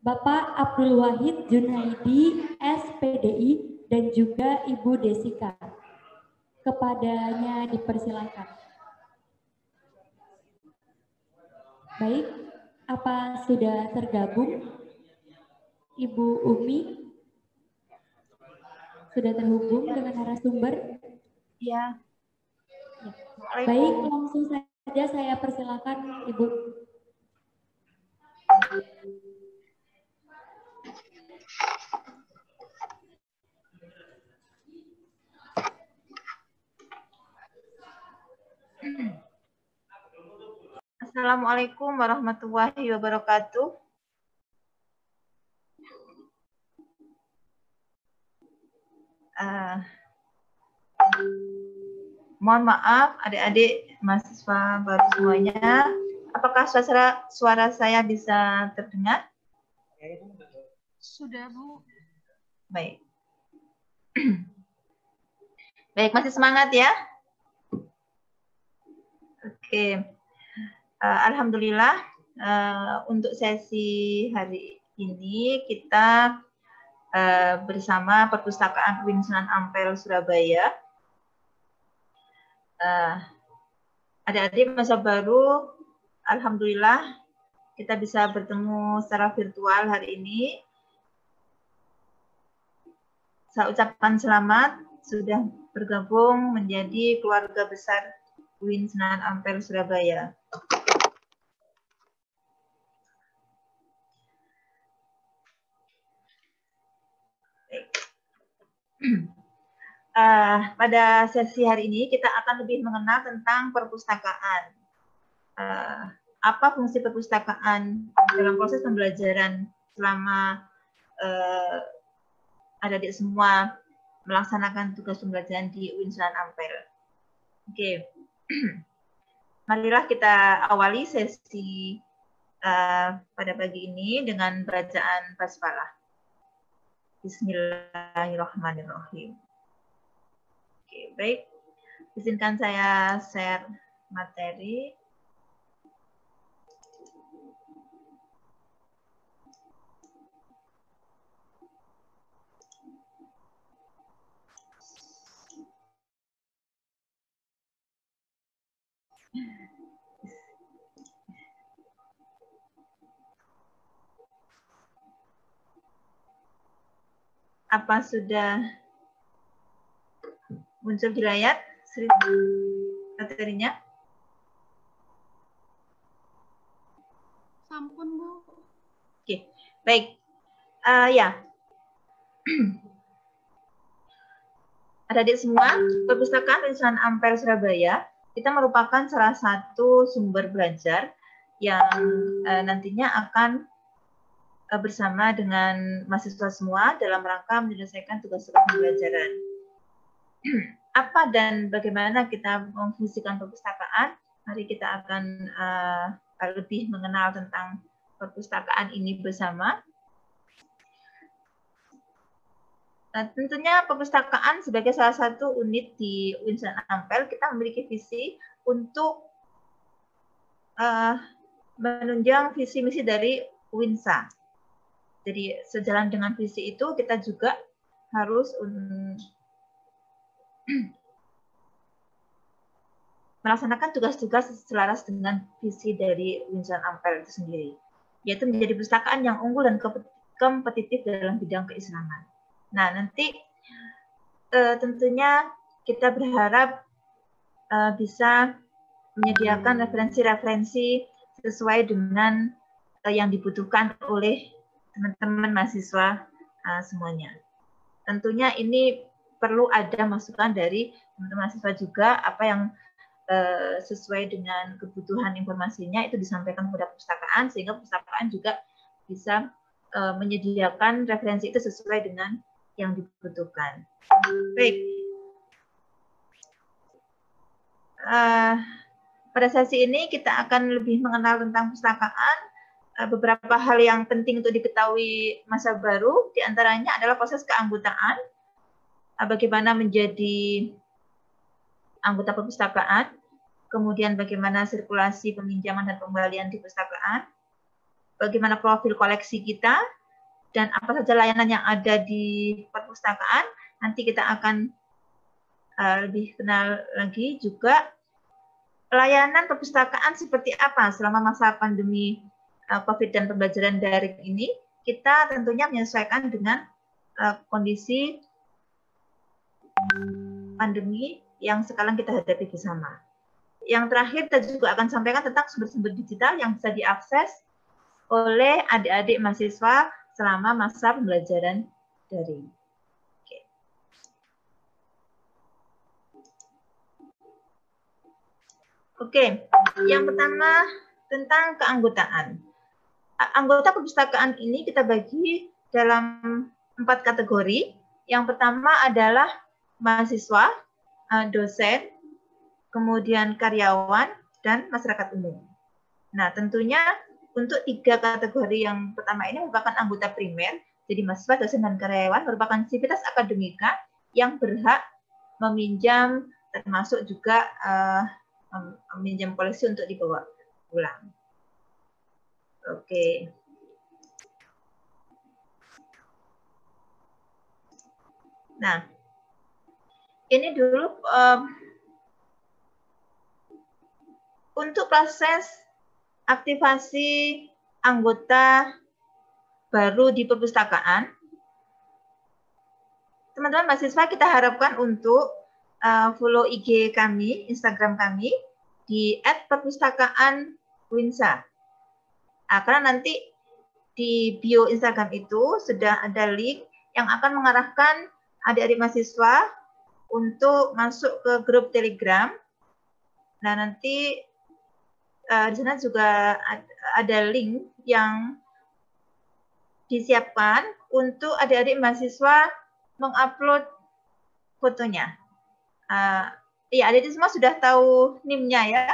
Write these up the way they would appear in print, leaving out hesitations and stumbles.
Bapak Abdul Wahid Junaidi, SPDI, dan juga Ibu Desika. Kepadanya dipersilakan. Baik, apa sudah tergabung? Ibu Umi sudah terhubung dengan narasumber? Ya. Baik, langsung saja saya persilakan Ibu. Assalamualaikum warahmatullahi wabarakatuh. Mohon maaf adik-adik mahasiswa baru semuanya. Apakah suara saya bisa terdengar? Sudah, Bu. Baik. Baik, masih semangat ya? Oke. Alhamdulillah untuk sesi hari ini kita bersama Perpustakaan UIN Sunan Ampel Surabaya. Adik-adik masa baru, alhamdulillah kita bisa bertemu secara virtual hari ini. Saya ucapkan selamat sudah bergabung menjadi keluarga besar UIN Sunan Ampel Surabaya. Pada sesi hari ini kita akan lebih mengenal tentang perpustakaan. Apa fungsi perpustakaan dalam proses pembelajaran selama adik-adik semua melaksanakan tugas pembelajaran di UIN Sunan Ampel. Oke, marilah kita awali sesi pada pagi ini dengan bacaan basmalah. Bismillahirrahmanirrahim. Oke, baik. Izinkan saya share materi. Apa sudah muncul di layar materinya? Sampun, Bu. Oke, baik. Ya. Adik-adik semua, Perpustakaan UIN Sunan Ampel Surabaya, kita merupakan salah satu sumber belajar yang nantinya akan bersama dengan mahasiswa semua dalam rangka menyelesaikan tugas-tugas pembelajaran. Apa dan bagaimana kita memfungsikan perpustakaan? Mari kita akan lebih mengenal tentang perpustakaan ini bersama. Nah, tentunya perpustakaan sebagai salah satu unit di UIN Sunan Ampel, kita memiliki visi untuk menunjang visi misi dari UINSA. Jadi sejalan dengan visi itu kita juga harus melaksanakan tugas-tugas selaras dengan visi dari UIN Sunan Ampel itu sendiri, yaitu menjadi perpustakaan yang unggul dan kompetitif dalam bidang keislaman. Nah, nanti tentunya kita berharap bisa menyediakan referensi-referensi sesuai dengan yang dibutuhkan oleh teman-teman mahasiswa semuanya. Tentunya ini perlu ada masukan dari teman-teman mahasiswa juga, apa yang sesuai dengan kebutuhan informasinya itu disampaikan kepada perpustakaan, sehingga perpustakaan juga bisa menyediakan referensi itu sesuai dengan yang dibutuhkan. Baik. Pada sesi ini kita akan lebih mengenal tentang perpustakaan. Beberapa hal yang penting untuk diketahui masa baru, diantaranya adalah proses keanggotaan, bagaimana menjadi anggota perpustakaan, kemudian bagaimana sirkulasi peminjaman dan pembelian di perpustakaan, bagaimana profil koleksi kita, dan apa saja layanan yang ada di perpustakaan. Nanti kita akan lebih kenal lagi juga layanan perpustakaan seperti apa selama masa pandemi COVID dan pembelajaran daring ini. Kita tentunya menyesuaikan dengan kondisi pandemi yang sekarang kita hadapi bersama. Yang terakhir, kita juga akan sampaikan tentang sumber-sumber digital yang bisa diakses oleh adik-adik mahasiswa selama masa pembelajaran daring. Oke, yang pertama tentang keanggotaan. Anggota perpustakaan ini kita bagi dalam 4 kategori. Yang pertama adalah mahasiswa, dosen, kemudian karyawan, dan masyarakat umum. Nah, tentunya untuk 3 kategori yang pertama ini merupakan anggota primer, jadi mahasiswa, dosen, dan karyawan merupakan sivitas akademika yang berhak meminjam, termasuk juga meminjam koleksi untuk dibawa pulang. Oke. Nah, ini dulu untuk proses aktivasi anggota baru di perpustakaan. Teman-teman mahasiswa kita harapkan untuk follow IG kami, Instagram kami di @perpustakaan-winsa. Karena nanti di bio Instagram itu sudah ada link yang akan mengarahkan adik-adik mahasiswa untuk masuk ke grup Telegram. Nah, nanti di sana juga ada link yang disiapkan untuk adik-adik mahasiswa mengupload fotonya. Ya, adik-adik semua sudah tahu NIM-nya ya.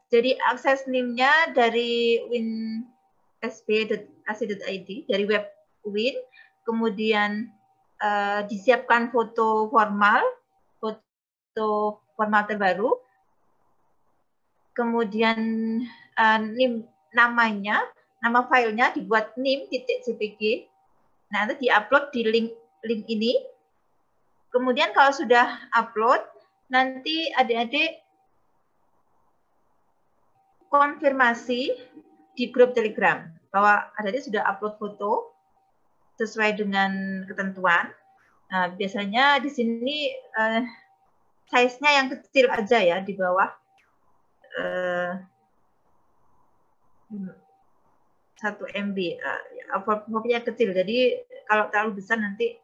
Jadi akses NIM-nya dari winsp.ac.id, dari web Win, kemudian disiapkan foto formal terbaru, kemudian NIM namanya, nama filenya dibuat nim.cpg. Nah, itu diupload di link ini. Kemudian kalau sudah upload, nanti adik-adik konfirmasi di grup Telegram bahwa adik-adik sudah upload foto sesuai dengan ketentuan. Nah, biasanya di sini size-nya yang kecil aja ya, di bawah 1 MB. Fotonya kecil, jadi kalau terlalu besar nanti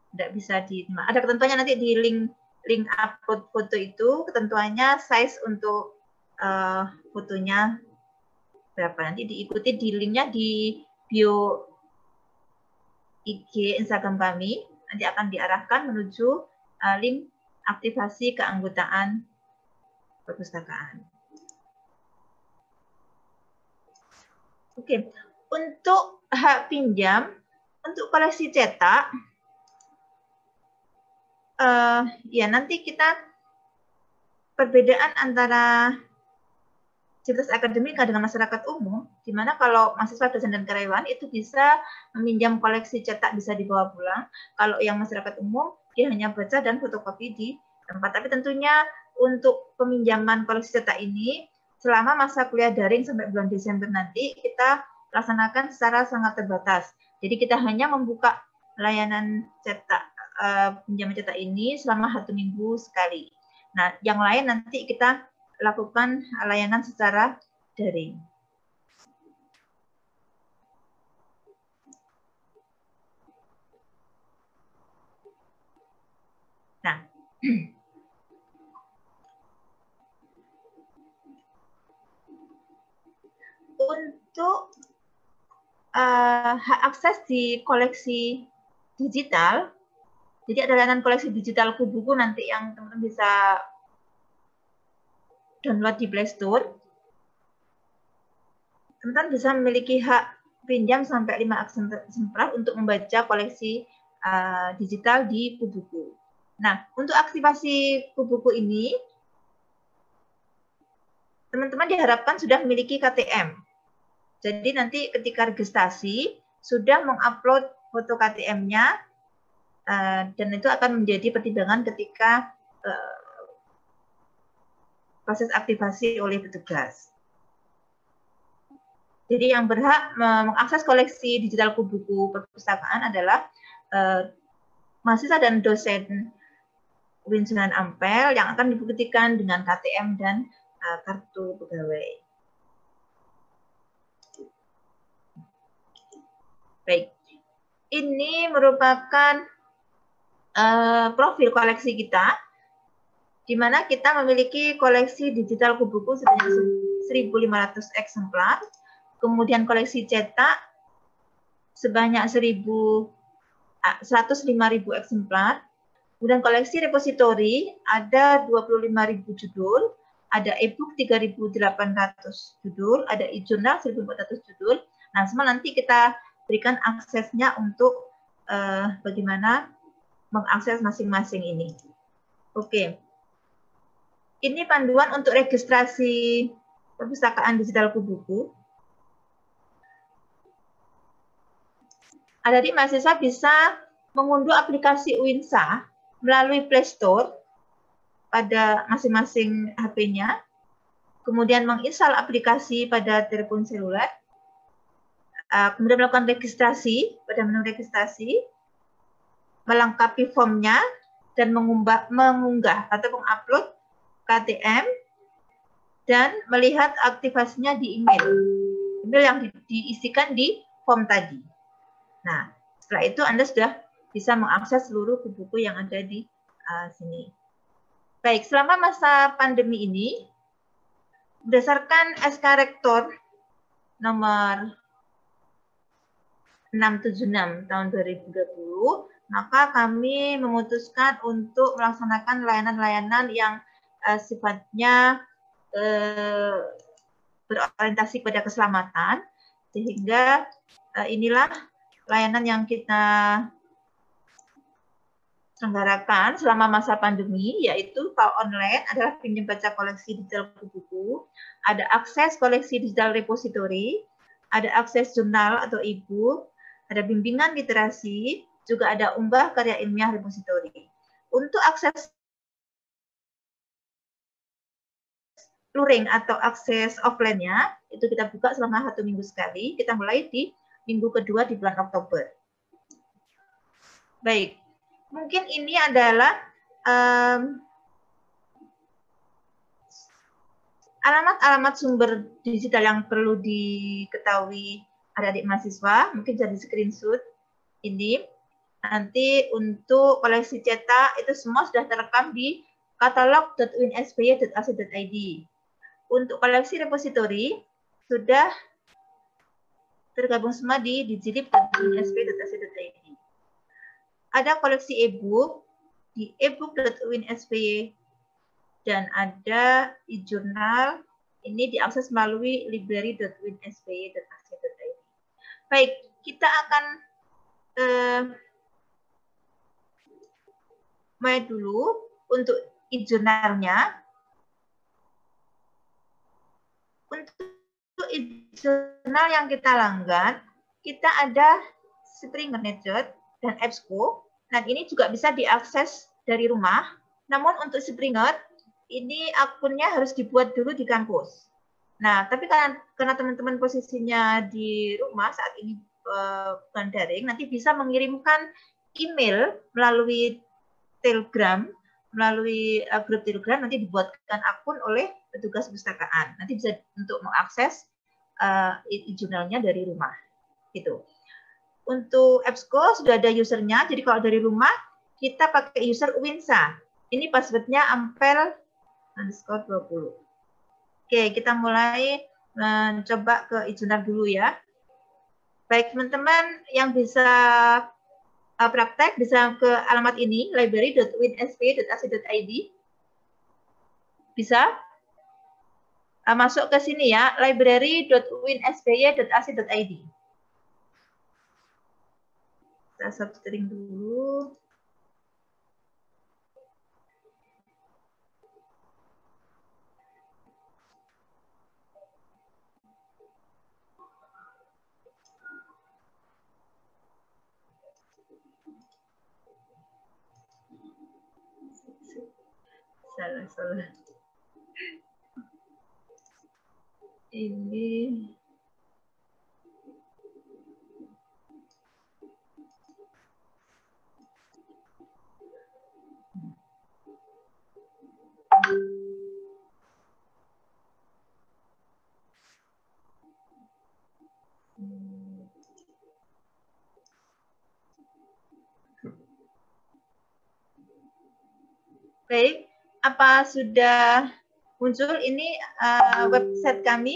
tidak bisa diterima. Ada ketentuannya nanti di link upload foto itu, ketentuannya size untuk fotonya berapa. Nanti diikuti di linknya di bio IG Instagram kami, nanti akan diarahkan menuju link aktivasi keanggotaan perpustakaan. Oke, untuk hak pinjam, untuk koleksi cetak, ya nanti kita perbedaan antara sivitas akademika dengan masyarakat umum, di mana kalau mahasiswa, dosen, dan karyawan itu bisa meminjam koleksi cetak, bisa dibawa pulang. Kalau yang masyarakat umum, dia hanya baca dan fotokopi di tempat. Tapi tentunya untuk peminjaman koleksi cetak ini, selama masa kuliah daring sampai bulan Desember nanti, kita laksanakan secara sangat terbatas. Jadi kita hanya membuka layanan cetak, pinjaman cetak ini selama 1 minggu sekali. Nah, yang lain nanti kita lakukan layanan secara daring. Nah, untuk hak akses di koleksi digital, jadi ada layanan koleksi digital Kubuku nanti yang teman-teman bisa download di Play Store. Teman-teman bisa memiliki hak pinjam sampai 5 eksemplar untuk membaca koleksi digital di Kubuku. Nah, untuk aktivasi Kubuku ini, teman-teman diharapkan sudah memiliki KTM. Jadi nanti ketika registrasi sudah mengupload foto KTM-nya dan itu akan menjadi pertimbangan ketika proses aktivasi oleh petugas. Jadi yang berhak mengakses koleksi digital buku perpustakaan adalah mahasiswa dan dosen UIN Sunan Ampel yang akan dibuktikan dengan KTM dan kartu pegawai. Baik, ini merupakan profil koleksi kita, di mana kita memiliki koleksi digital buku sebanyak 1.500 eksemplar, kemudian koleksi cetak sebanyak 105.000 eksemplar, kemudian koleksi repositori ada 25.000 judul, ada e-book 3.800 judul, ada e-journal 1.400 judul. Nah, semua nanti kita berikan aksesnya untuk bagaimana mengakses masing-masing ini. Oke. Ini panduan untuk registrasi perpustakaan digital buku. Jadi mahasiswa bisa mengunduh aplikasi UINSA melalui Play Store pada masing-masing HP-nya, kemudian menginstal aplikasi pada telepon seluler, kemudian melakukan registrasi pada menu registrasi, melengkapi formnya, dan mengunggah atau mengupload KTM, dan melihat aktivasinya di email yang diisikan di form tadi. Nah, setelah itu Anda sudah bisa mengakses seluruh buku yang ada di sini. Baik, selama masa pandemi ini, berdasarkan SK Rektor nomor 676 tahun 2020, maka kami memutuskan untuk melaksanakan layanan-layanan yang sifatnya berorientasi pada keselamatan, sehingga inilah layanan yang kita selenggarakan selama masa pandemi, yaitu PAL online adalah pinjam baca koleksi digital buku, ada akses koleksi digital repository, ada akses jurnal atau e-book, ada bimbingan literasi, juga ada unggah karya ilmiah repository. Untuk akses luring atau akses offline-nya, itu kita buka selama 1 minggu sekali. Kita mulai di minggu kedua di bulan Oktober. Baik, mungkin ini adalah alamat-alamat sumber digital yang perlu diketahui adik-adik mahasiswa. Mungkin jadi screenshot ini. Nanti untuk koleksi cetak itu semua sudah terekam di katalog.uinsby.ac.id. Untuk koleksi repository sudah tergabung semua di digilib.uinsby.ac.id. Ada koleksi e-book di ebook.uinsby, dan ada e-journal ini diakses melalui library.uinsby.ac.id. Baik, kita akan mulai dulu untuk e-journalnya. Untuk e-journal yang kita langgan, kita ada Springer Nature dan EBSCO, dan ini juga bisa diakses dari rumah. Namun untuk Springer, ini akunnya harus dibuat dulu di kampus. Nah, tapi karena teman-teman posisinya di rumah saat ini bukan daring, nanti bisa mengirimkan email melalui Telegram, melalui grup Telegram, nanti dibuatkan akun oleh petugas perpustakaan. Nanti bisa untuk mengakses e-journalnya dari rumah. Gitu. Untuk EBSCO sudah ada usernya, jadi kalau dari rumah kita pakai user UINSA. Ini passwordnya ampel_20. Oke, kita mulai mencoba ke e-journal dulu ya. Baik, teman-teman yang bisa praktek bisa ke alamat ini, library.uinsby.ac.id. Bisa masuk ke sini ya, library.uinsby.ac.id. Kita substring dulu. Salah. Ini baik, apa sudah muncul ini website kami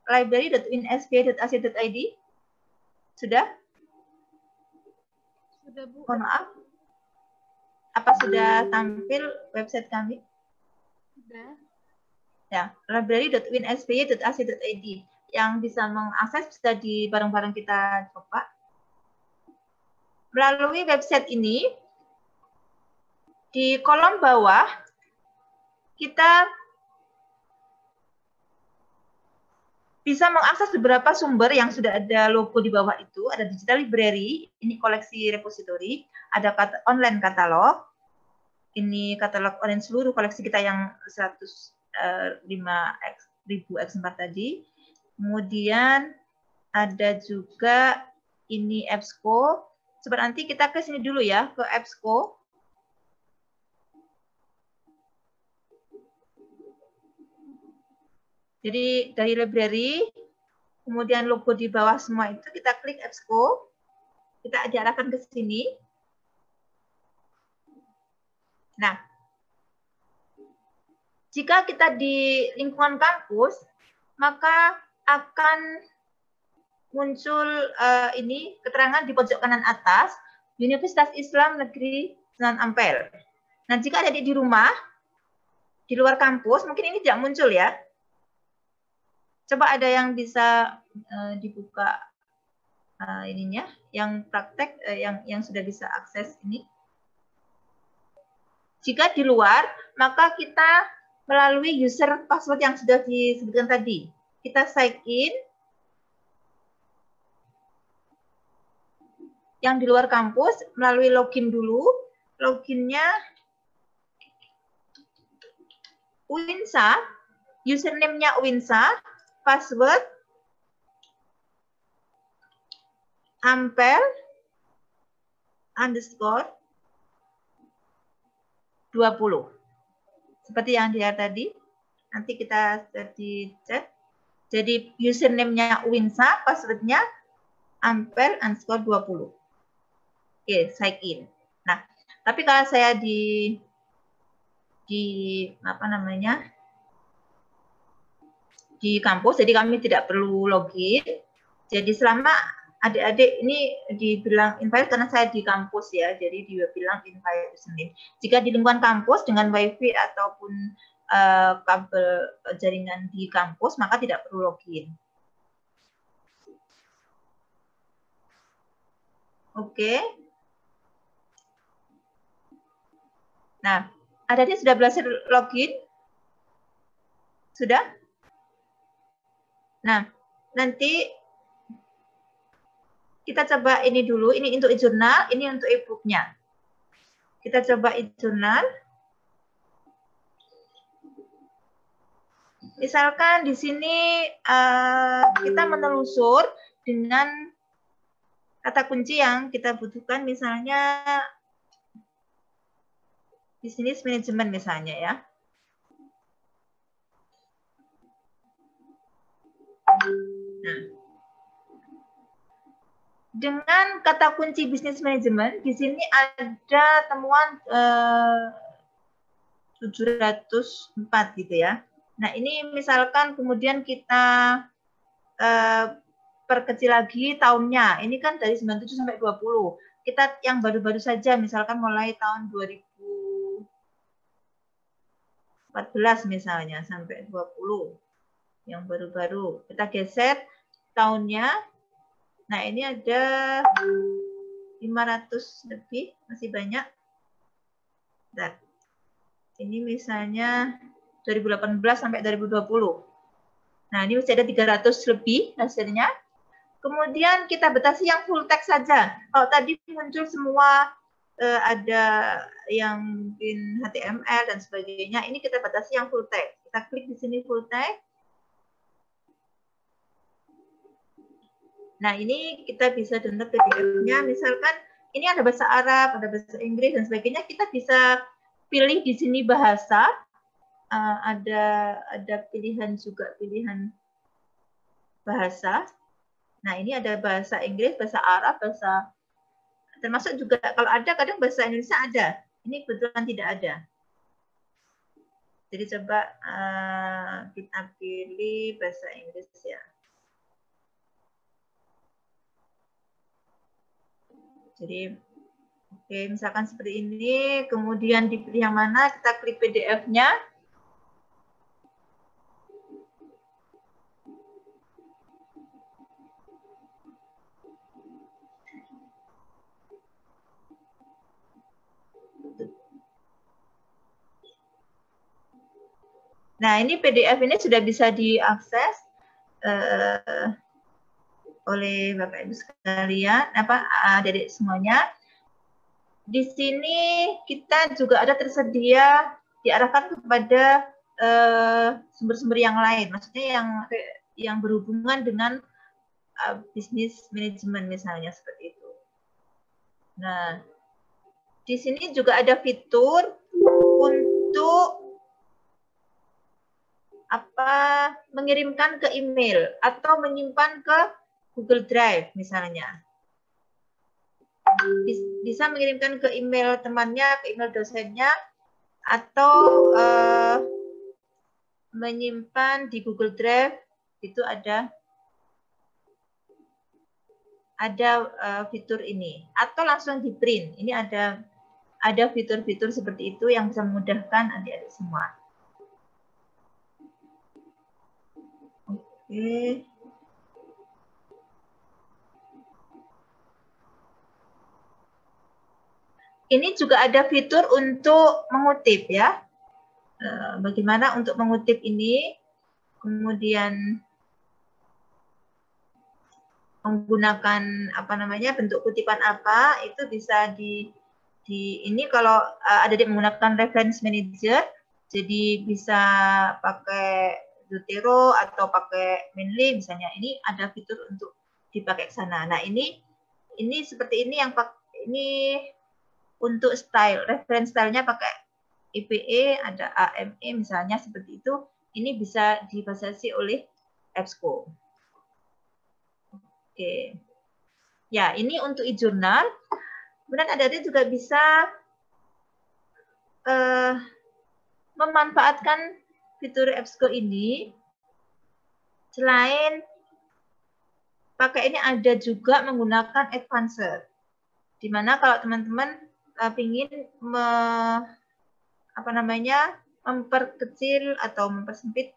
library.winsba.ac.id? Sudah? Sudah, Bu. Mohon maaf. Apa sudah tampil website kami? Sudah. Ya, library.winsba.ac.id. Yang bisa mengakses bisa di bareng-bareng kita coba. Melalui website ini, di kolom bawah, kita bisa mengakses beberapa sumber yang sudah ada logo di bawah itu. Ada digital library, ini koleksi repository, ada online katalog, ini katalog online seluruh koleksi kita yang 105.000 eksemplar tadi. Kemudian ada juga ini EBSCO. Coba nanti kita ke sini dulu ya, ke EBSCO. Jadi dari library, kemudian logo di bawah semua itu kita klik EBSCO, kita diarahkan ke sini. Nah, jika kita di lingkungan kampus, maka akan muncul ini keterangan di pojok kanan atas, Universitas Islam Negeri Sunan Ampel. Nah, jika ada di rumah, di luar kampus, mungkin ini tidak muncul ya. Coba ada yang bisa dibuka ininya, yang praktek, yang sudah bisa akses ini. Jika di luar, maka kita melalui user password yang sudah disebutkan tadi. Kita sign in. Yang di luar kampus melalui login dulu. Loginnya Uwinsa, username-nya Uwinsa, password Ampel _ 20. Seperti yang dilihat tadi. Nanti kita jadi chat. Jadi username-nya Uwinsa, password-nya Ampel _ 20. Oke, sign in. Nah, tapi kalau saya di apa namanya? Di kampus, jadi kami tidak perlu login. Jadi selama adik-adik ini dibilang invite karena saya di kampus ya, jadi dia bilang invite Senin. Jika di lingkungan kampus dengan wifi ataupun kabel jaringan di kampus, maka tidak perlu login. Oke. Nah, adik-adik sudah berhasil login? Sudah? Nah, nanti kita coba ini dulu. Ini untuk e-journal, ini untuk e-booknya. Kita coba e-journal. Misalkan di sini kita menelusur dengan kata kunci yang kita butuhkan, misalnya business management misalnya ya. Nah, dengan kata kunci business management, di sini ada temuan 704 gitu ya. Nah, ini misalkan kemudian kita perkecil lagi tahunnya. Ini kan dari 97 sampai 20. Kita yang baru-baru saja, misalkan mulai tahun 2014 misalnya sampai 20. Yang baru-baru. Kita geser tahunnya. Nah, ini ada 500 lebih, masih banyak. Bentar. Ini misalnya 2018 sampai 2020. Nah, ini masih ada 300 lebih hasilnya. Kemudian kita batasi yang full text saja. Kalau tadi muncul semua ada yang mungkin HTML dan sebagainya, ini kita batasi yang full text. Kita klik di sini full text. Nah, ini kita bisa download PDF-nya. Misalkan ini ada bahasa Arab, ada bahasa Inggris dan sebagainya, kita bisa pilih di sini bahasa. Ada pilihan juga, pilihan bahasa. Nah, ini ada bahasa Inggris, bahasa Arab, bahasa, termasuk juga kalau ada kadang bahasa Indonesia ada. Ini kebetulan tidak ada. Jadi coba kita pilih bahasa Inggris ya. Jadi oke, misalkan seperti ini, kemudian dipilih yang mana, kita klik PDF-nya. Nah, ini PDF ini sudah bisa diakses oleh Bapak Ibu sekalian, adik-adik semuanya. Di sini kita juga ada tersedia diarahkan kepada sumber-sumber yang lain, maksudnya yang berhubungan dengan bisnis manajemen misalnya seperti itu. Nah, di sini juga ada fitur untuk mengirimkan ke email atau menyimpan ke Google Drive misalnya. Bisa mengirimkan ke email temannya, ke email dosennya, atau menyimpan di Google Drive. Itu ada fitur ini, atau langsung di print. Ini ada fitur-fitur seperti itu yang bisa memudahkan adik-adik semua. Oke. Ini juga ada fitur untuk mengutip ya. Bagaimana untuk mengutip ini, kemudian menggunakan bentuk kutipan apa, itu bisa ini kalau ada yang menggunakan reference manager, jadi bisa pakai Zotero atau pakai Mendeley misalnya. Ini ada fitur untuk dipakai ke sana. Nah, ini seperti ini ini untuk style, reference stylenya pakai IPA, ada AME misalnya seperti itu. Ini bisa dibatasi oleh EBSCO. Oke. Ya, ini untuk e-journal. Kemudian adik-adik juga bisa memanfaatkan fitur EBSCO ini. Selain pakai ini, ada juga menggunakan advancer. Dimana kalau teman-teman ingin memperkecil atau mempersempit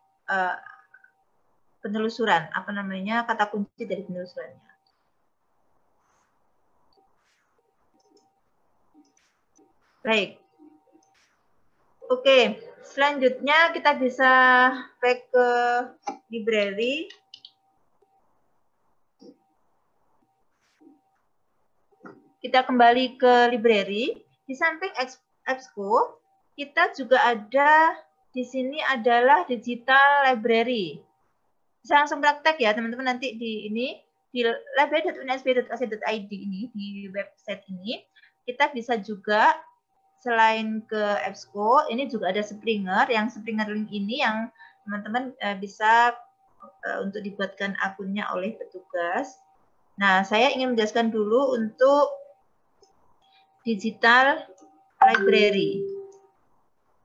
penelusuran, kata kunci dari penelusurannya. Baik. Oke, selanjutnya kita bisa back ke library. Kita kembali ke library. Di samping EBSCO, kita juga ada di sini adalah digital library. Bisa langsung praktek ya teman-teman nanti di library.unsb.ac.id ini, di website ini, kita bisa juga selain ke EBSCO, ini juga ada Springer. Yang Springer link ini yang teman-teman bisa untuk dibuatkan akunnya oleh petugas. Nah, saya ingin menjelaskan dulu untuk digital library.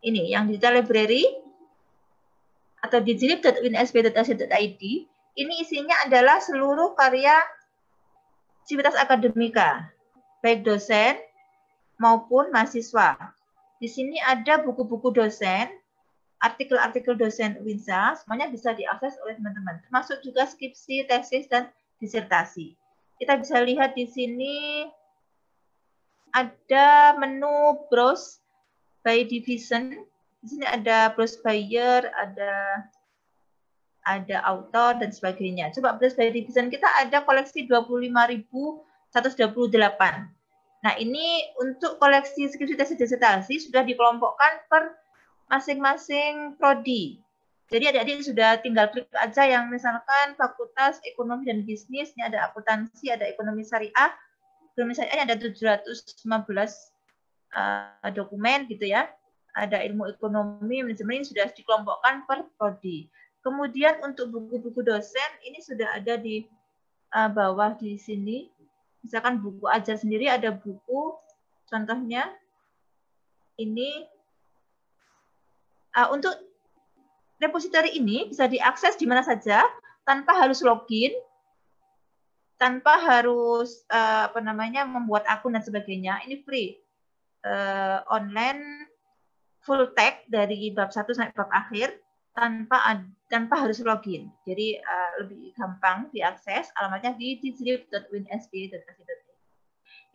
Ini yang digital library atau digilib.unsb.ac.id. Ini isinya adalah seluruh karya Civitas Akademika, baik dosen maupun mahasiswa. Di sini ada buku-buku dosen, artikel-artikel dosen UINSA, semuanya bisa diakses oleh teman-teman, termasuk juga skripsi, tesis, dan disertasi. Kita bisa lihat di sini ada menu browse by division. Di sini ada browse by year, ada author, dan sebagainya. Coba browse by division, kita ada koleksi 25.128. Nah, ini untuk koleksi skripsi tesis disertasi sudah dikelompokkan per masing-masing prodi. Jadi adik-adik sudah tinggal klik aja yang misalkan Fakultas Ekonomi dan Bisnis, ini ada akuntansi, ada ekonomi syariah. Ekonomi syariah ada 715 dokumen gitu ya. Ada ilmu ekonomi, manajemen, ini sudah dikelompokkan per prodi. Kemudian untuk buku-buku dosen, ini sudah ada di bawah di sini. Misalkan buku ajar sendiri ada buku, contohnya ini. Untuk repositori ini bisa diakses di mana saja tanpa harus login, tanpa harus membuat akun dan sebagainya. Ini free, online, full text dari bab 1 sampai bab akhir tanpa harus login. Jadi lebih gampang diakses. Alamatnya di dizrif.winsb.ac.id.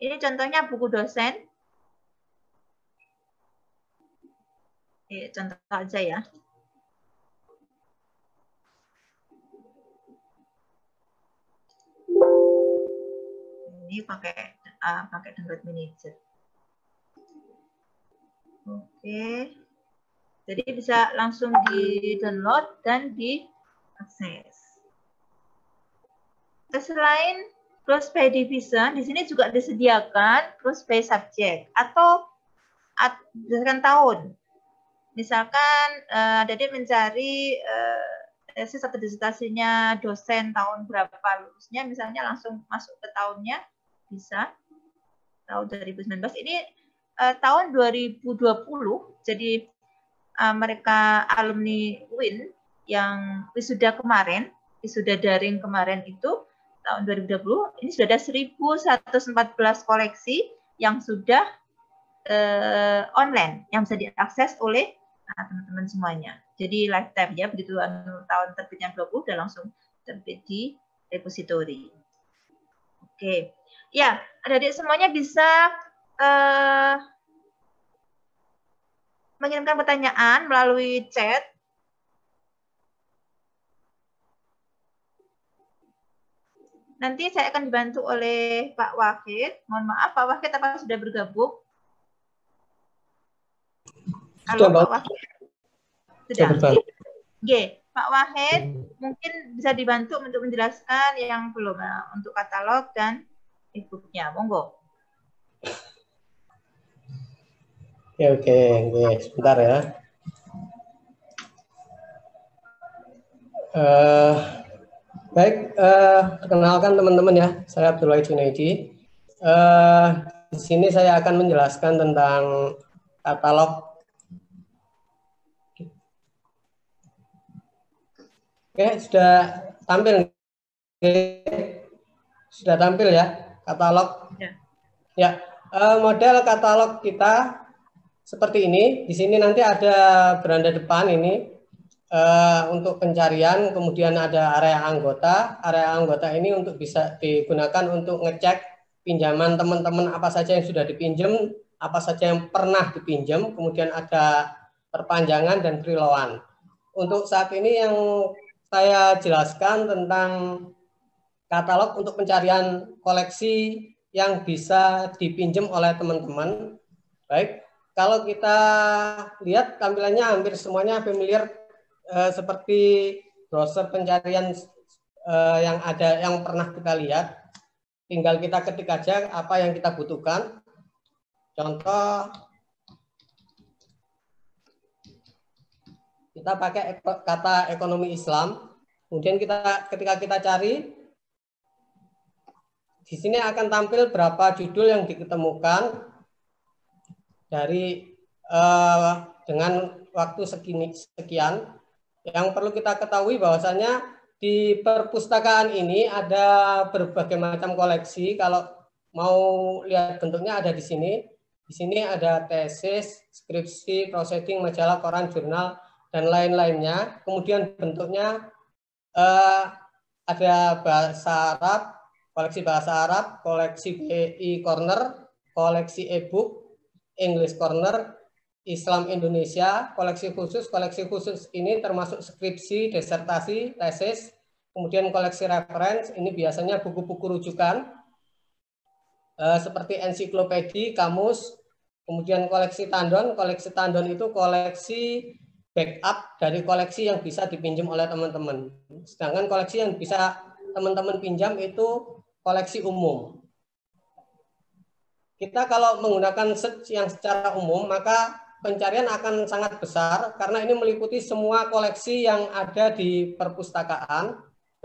Ini contohnya buku dosen. Contoh aja ya. Ini pakai download manager. Oke. Jadi bisa langsung di-download dan diakses. Selain cross by division, di sini juga disediakan cross by subject atau berdasarkan tahun. Misalkan adik mencari tesis atau disertasinya dosen tahun berapa lulusnya, misalnya langsung masuk ke tahunnya, bisa. Tahun 2019. Ini tahun 2020, jadi mereka alumni UIN yang wisuda kemarin, wisuda daring kemarin itu, tahun 2020, ini sudah ada 1.114 koleksi yang sudah online, yang bisa diakses oleh teman-teman semuanya. Jadi lifetime ya, begitu tahun terbitnya 20 udah langsung terbit di repositori. Oke, ya adik-adik semuanya bisa mengirimkan pertanyaan melalui chat. Nanti saya akan dibantu oleh Pak Wahid. Mohon maaf, Pak Wahid apa sudah bergabung? Halo Pak Wahid. Sudah. Oke, Pak Wahid mungkin bisa dibantu untuk menjelaskan yang belum untuk katalog dan e-booknya. Monggo. Oke, sebentar ya. Baik, perkenalkan teman-teman ya, saya Abdullah Junaidi. Di sini saya akan menjelaskan tentang katalog. Oke, sudah tampil? Sudah tampil ya katalog? Ya, model katalog kita seperti ini. Di sini nanti ada beranda depan ini untuk pencarian, kemudian ada area anggota. Area anggota ini untuk bisa digunakan untuk ngecek pinjaman teman-teman apa saja yang sudah dipinjam, apa saja yang pernah dipinjam, kemudian ada perpanjangan dan preloan. Untuk saat ini yang saya jelaskan tentang katalog untuk pencarian koleksi yang bisa dipinjam oleh teman-teman. Baik, kalau kita lihat tampilannya hampir semuanya familiar seperti browser pencarian yang ada, yang pernah kita lihat. Tinggal kita ketik aja apa yang kita butuhkan. Contoh, kita pakai kata ekonomi Islam. Kemudian ketika kita cari, di sini akan tampil berapa judul yang diketemukan dari dengan waktu sekian. Yang perlu kita ketahui bahwasanya di perpustakaan ini ada berbagai macam koleksi. Kalau mau lihat bentuknya ada di sini. Di sini ada tesis, skripsi, proceeding, majalah, koran, jurnal, dan lain-lainnya. Kemudian bentuknya ada bahasa Arab, koleksi bahasa Arab, koleksi BI Corner, koleksi e-book, English Corner, Islam Indonesia, koleksi khusus ini termasuk skripsi, disertasi, tesis, kemudian koleksi reference, ini biasanya buku-buku rujukan. seperti ensiklopedi, kamus, kemudian koleksi tandon. Koleksi tandon itu koleksi backup dari koleksi yang bisa dipinjam oleh teman-teman. Sedangkan koleksi yang bisa teman-teman pinjam itu koleksi umum. Kita kalau menggunakan search yang secara umum, maka pencarian akan sangat besar karena ini meliputi semua koleksi yang ada di perpustakaan,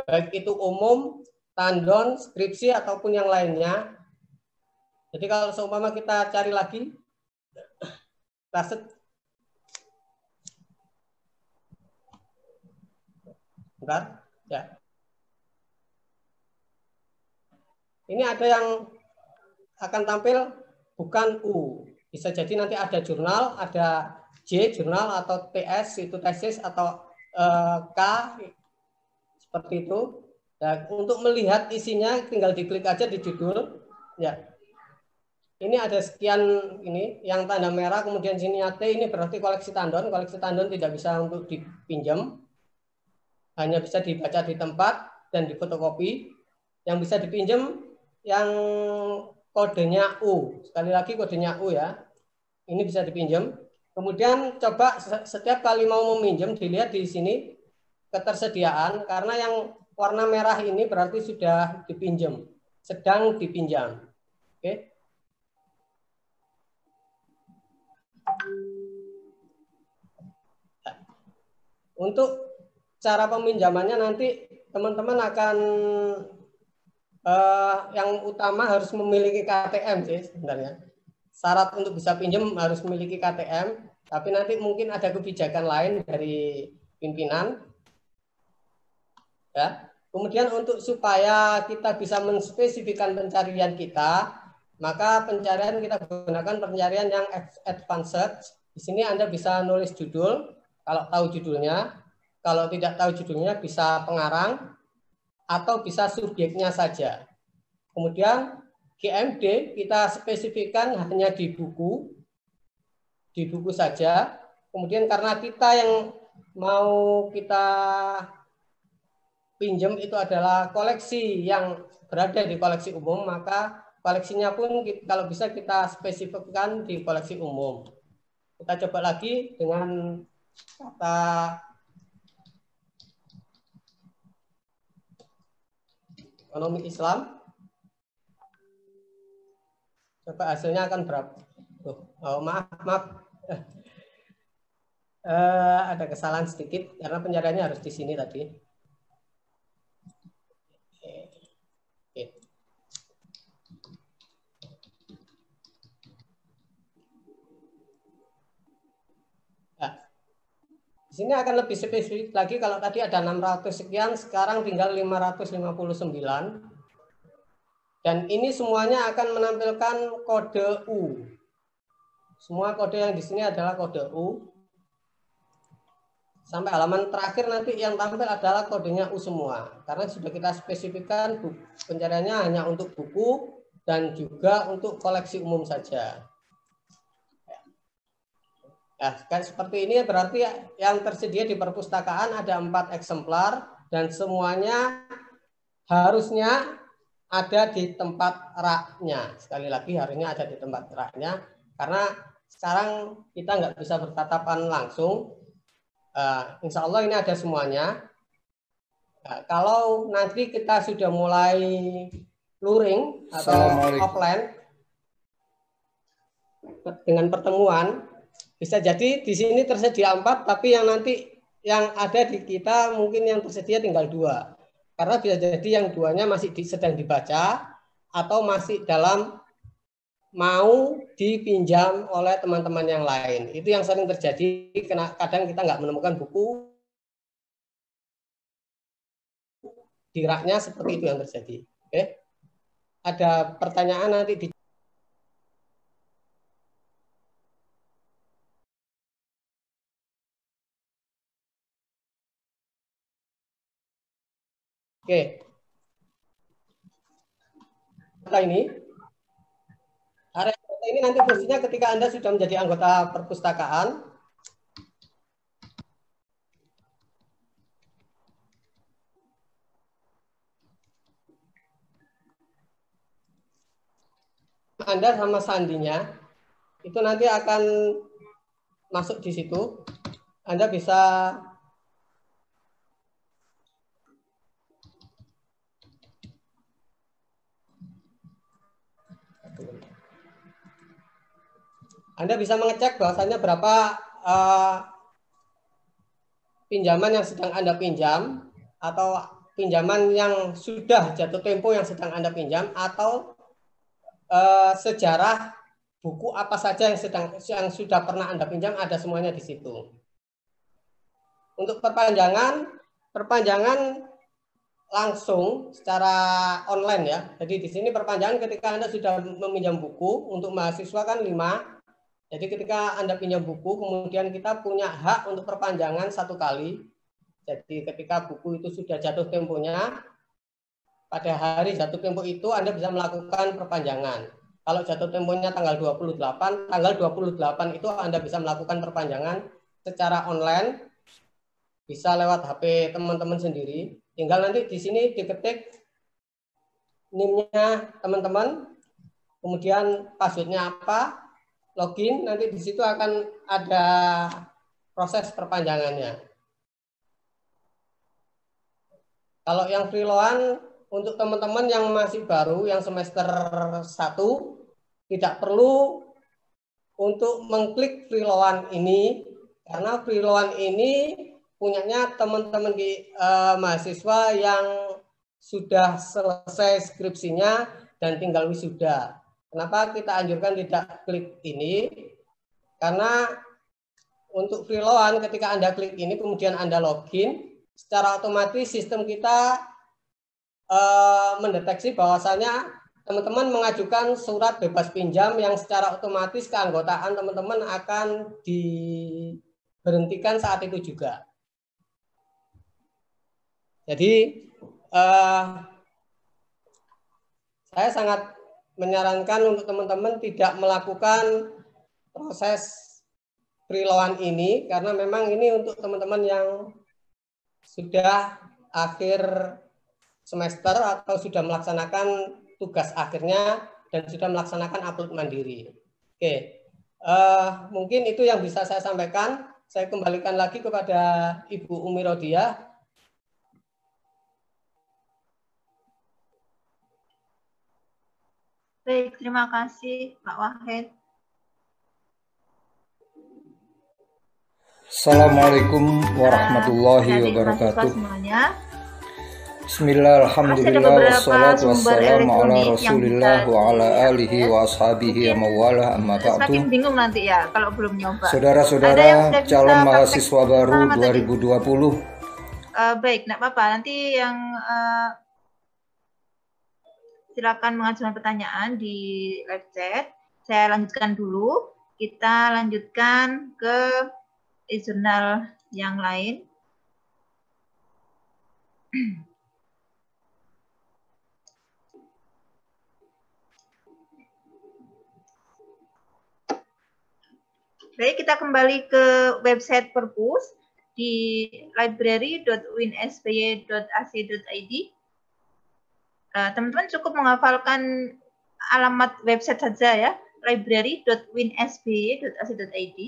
baik itu umum, tandon, skripsi, ataupun yang lainnya. Jadi kalau seumpama kita cari lagi, kita search. Bentar, ya. Ini ada yang akan tampil bukan U. Bisa jadi nanti ada jurnal, ada J jurnal atau TS itu tesis atau K seperti itu. Nah, untuk melihat isinya tinggal diklik aja di judul. Ya. Ini ada sekian ini yang tanda merah kemudian sini T ini berarti koleksi tandon. Koleksi tandon tidak bisa untuk dipinjam. Hanya bisa dibaca di tempat dan difotokopi. Yang bisa dipinjam yang kodenya U. Sekali lagi kodenya U ya. Ini bisa dipinjam. Kemudian coba setiap kali mau meminjam dilihat di sini ketersediaan karena yang warna merah ini berarti sudah dipinjam, sedang dipinjam. Oke. Untuk cara peminjamannya nanti teman-teman akan yang utama harus memiliki KTM sih sebenarnya. Syarat untuk bisa pinjam harus memiliki KTM, tapi nanti mungkin ada kebijakan lain dari pimpinan. Ya. Kemudian untuk supaya kita bisa menspesifikkan pencarian kita, maka pencarian kita gunakan pencarian yang advanced search. Di sini Anda bisa nulis judul, kalau tahu judulnya. Kalau tidak tahu judulnya bisa pengarang atau bisa subjeknya saja. Kemudian GMD kita spesifikkan hanya di buku saja. Kemudian karena kita yang mau kita pinjam itu adalah koleksi yang berada di koleksi umum, maka koleksinya pun kalau bisa kita spesifikkan di koleksi umum. Kita coba lagi dengan kata ekonomi Islam. Coba hasilnya akan berapa? Maaf. Ada kesalahan sedikit karena pencariannya harus di sini tadi. Oke. Nah, di sini akan lebih spesifik lagi. Kalau tadi ada 600 sekian, sekarang tinggal 559. Dan ini semuanya akan menampilkan kode U. Semua kode yang di sini adalah kode U. Sampai halaman terakhir nanti yang tampil adalah kodenya U semua. Karena sudah kita spesifikkan pencariannya hanya untuk buku dan juga untuk koleksi umum saja. Nah, seperti ini berarti yang tersedia di perpustakaan ada 4 eksemplar dan semuanya harusnya ada di tempat raknya. Sekali lagi harusnya ada di tempat raknya karena sekarang kita nggak bisa bertatapan langsung. Insya Allah ini ada semuanya. Kalau nanti kita sudah mulai luring atau offline dengan pertemuan, bisa jadi di sini tersedia 4, tapi yang nanti yang ada di kita mungkin yang tersedia tinggal 2. Karena bisa jadi yang 2-nya masih sedang dibaca atau masih dalam mau dipinjam oleh teman-teman yang lain. Itu yang sering terjadi, kadang kita nggak menemukan buku di raknya, seperti itu yang terjadi. Oke. Ada pertanyaan nanti di Oke. Ini area ini nanti fungsinya ketika Anda sudah menjadi anggota perpustakaan. Anda sama sandinya itu nanti akan masuk di situ. Anda bisa mengecek bahwasannya berapa pinjaman yang sedang Anda pinjam, atau pinjaman yang sudah jatuh tempo yang sedang Anda pinjam, atau sejarah buku apa saja yang sudah pernah Anda pinjam, ada semuanya di situ. Untuk perpanjangan langsung secara online ya. Jadi di sini perpanjangan ketika Anda sudah meminjam buku, untuk mahasiswa kan 5. Jadi ketika Anda pinjam buku, kemudian kita punya hak untuk perpanjangan 1 kali. Jadi ketika buku itu sudah jatuh temponya, pada hari jatuh tempo itu Anda bisa melakukan perpanjangan. Kalau jatuh temponya tanggal 28 itu Anda bisa melakukan perpanjangan secara online, bisa lewat HP teman-teman sendiri. Tinggal nanti di sini diketik NIM-nya teman-teman, kemudian password-nya apa, login, nanti di situ akan ada proses perpanjangannya. Kalau yang free loan, untuk teman-teman yang masih baru, yang semester 1, tidak perlu untuk mengklik free loan ini, karena free loan ini punyanya teman-teman di mahasiswa yang sudah selesai skripsinya dan tinggal wisuda. Kenapa kita anjurkan tidak klik ini? Karena untuk free loan ketika Anda klik ini kemudian Anda login, secara otomatis sistem kita mendeteksi bahwasanya teman-teman mengajukan surat bebas pinjam yang secara otomatis keanggotaan teman-teman akan diberhentikan saat itu juga. Jadi saya sangat menyarankan untuk teman-teman tidak melakukan proses free loan ini, karena memang ini untuk teman-teman yang sudah akhir semester atau sudah melaksanakan tugas akhirnya dan sudah melaksanakan upload mandiri. Oke, mungkin itu yang bisa saya sampaikan. Saya kembalikan lagi kepada Ibu Umi Rodiah. Baik, terima kasih Pak Wahid. Assalamualaikum warahmatullahi wabarakatuh. Bismillah, alhamdulillah, wassalatu wassalamu ala rasulillah wa ala alihi wa ashabihi amawala amma ba'du. Semakin bingung nanti ya kalau belum nyoba. Saudara-saudara calon mahasiswa baru 2020. Baik, enggak apa-apa. Nanti yang silakan mengajukan pertanyaan di live chat. Saya lanjutkan dulu. Kita lanjutkan ke jurnal yang lain. Baik, kita kembali ke website Perpus di library.uinsby.ac.id. Teman-teman cukup menghafalkan alamat website saja ya, library.uinsby.ac.id.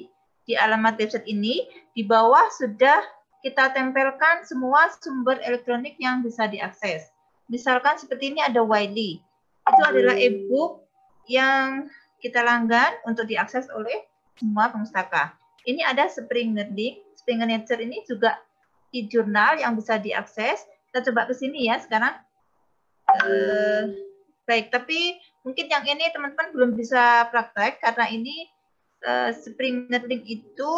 Di alamat website ini, di bawah sudah kita tempelkan semua sumber elektronik yang bisa diakses. Misalkan seperti ini ada Wiley. Itu adalah e-book yang kita langgan untuk diakses oleh semua pemustaka. Ini ada Springer-Nature. Springer-Nature ini juga e-jurnal yang bisa diakses. Kita coba ke sini ya sekarang. Baik, tapi mungkin yang ini teman-teman belum bisa praktek karena ini Springer-Nature itu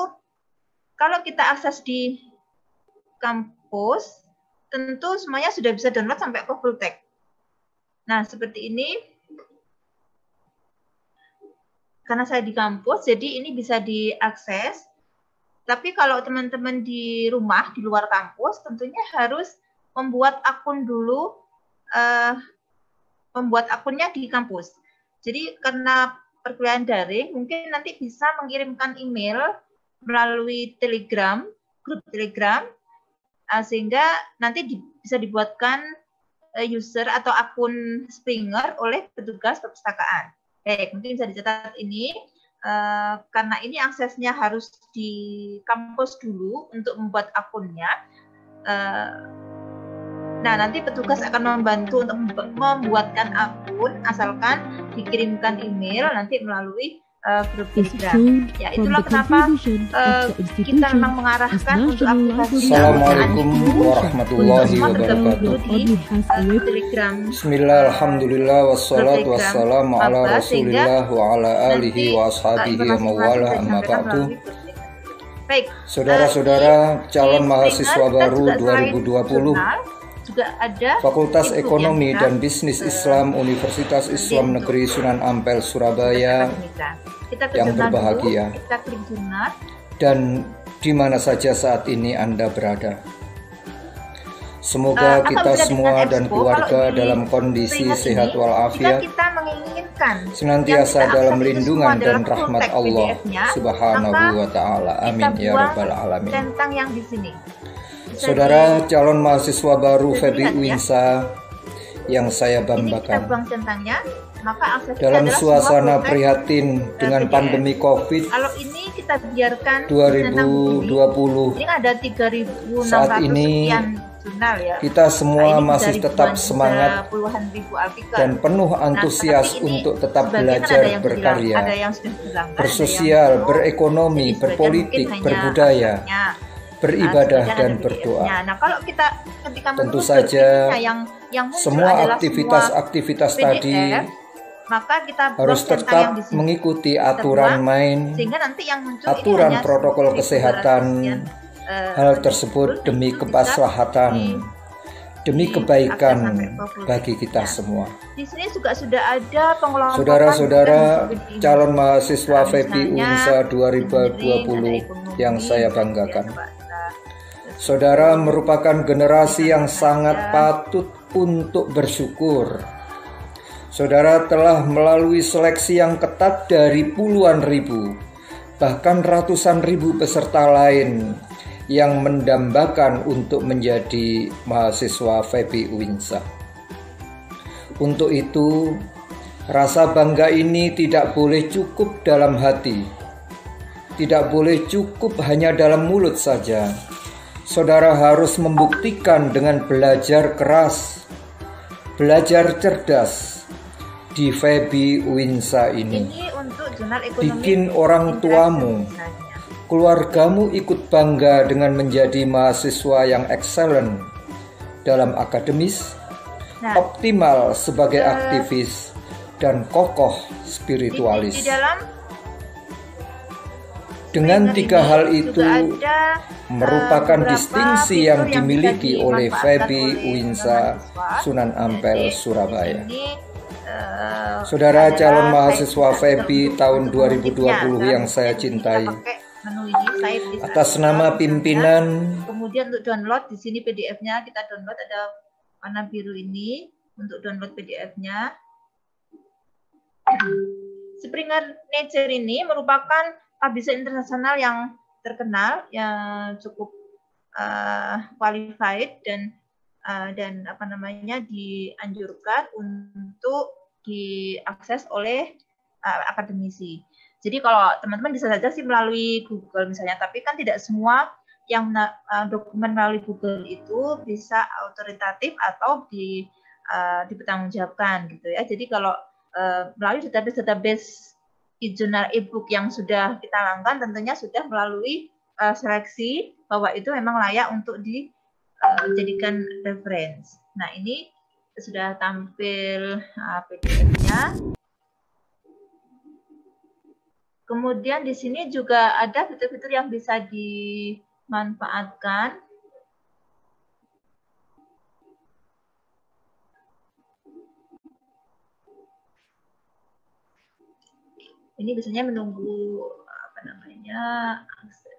kalau kita akses di kampus tentu semuanya sudah bisa download sampai ke full text. Nah, seperti ini. Karena saya di kampus, jadi ini bisa diakses. Tapi kalau teman-teman di rumah, di luar kampus, tentunya harus membuat akun dulu, membuat akunnya di kampus. Jadi karena perkuliahan daring, mungkin nanti bisa mengirimkan email melalui Telegram, grup Telegram, sehingga nanti bisa dibuatkan user atau akun Springer oleh petugas perpustakaan. Baik, mungkin bisa dicatat ini. Karena ini aksesnya harus di kampus dulu untuk membuat akunnya. Nah, nanti petugas akan membantu untuk membuatkan akun, asalkan dikirimkan email nanti melalui grup Telegram. Ya, itulah kenapa kita memang mengarahkan untuk aplikasi. Assalamualaikum warahmatullahi wabarakatuh. Telegram. Bismillah, alhamdulillah, wassalatu wassalamu ala rasulillah wa ala alihi wa ashabihi wa mawalah, amma ba'du. Baik, saudara-saudara calon mahasiswa baru 2020 juga ada Fakultas Ekonomi dan Bisnis Islam Universitas Islam Negeri Sunan Ampel Surabaya yang berbahagia dan di mana saja saat ini Anda berada. Semoga kita semua dan keluarga dalam kondisi sehat walafiat, senantiasa dalam lindungan dan rahmat Allah Subhanahu wa Ta'ala. Amin ya Rabbal Alamin. Saudara calon mahasiswa baru Febi Uinsa yang saya banggakan, dalam suasana prihatin dengan pandemi COVID 2020, saat ini kita semua masih tetap semangat dan penuh antusias untuk tetap belajar, berkarya, bersosial, berekonomi, berpolitik, berbudaya, beribadah dan berdoa. Tentu saja semua aktivitas tadi harus tetap mengikuti aturan main, aturan protokol kesehatan. Hal tersebut demi kemaslahatan, demi kebaikan bagi kita semua. Di sini juga sudah ada pengelompokan. Saudara-saudara calon mahasiswa Febi Uinsa 2020 yang saya banggakan. Saudara merupakan generasi yang sangat patut untuk bersyukur. Saudara telah melalui seleksi yang ketat dari puluhan ribu, bahkan ratusan ribu peserta lain yang mendambakan untuk menjadi mahasiswa Febi Uinsa. Untuk itu, rasa bangga ini tidak boleh cukup dalam hati, tidak boleh cukup hanya dalam mulut saja. Saudara harus membuktikan dengan belajar keras, belajar cerdas di Febi Uinsa ini. Bikin orang tuamu, keluargamu ikut bangga dengan menjadi mahasiswa yang excellent dalam akademis, optimal sebagai aktivis, dan kokoh spiritualis. Dengan tiga hal itu merupakan distingsi yang dimiliki oleh Febi Uinsa Sunan Ampel Surabaya. Saudara calon mahasiswa Febi tahun 2020 yang saya cintai, atas nama pimpinan, kemudian untuk download di sini PDF-nya kita download, ada warna biru ini untuk download PDF-nya. Springer Nature ini merupakan publisher internasional yang terkenal, yang cukup qualified dan dianjurkan untuk diakses oleh akademisi. Jadi kalau teman-teman bisa saja sih melalui Google misalnya, tapi kan tidak semua yang dokumen melalui Google itu bisa autoritatif atau dipertanggungjawabkan gitu ya. Jadi kalau melalui database e-journal e-book yang sudah kita langgan, tentunya sudah melalui seleksi bahwa itu memang layak untuk dijadikan reference. Nah, ini sudah tampil PDF-nya. Kemudian di sini juga ada fitur-fitur yang bisa dimanfaatkan. Ini biasanya menunggu akses.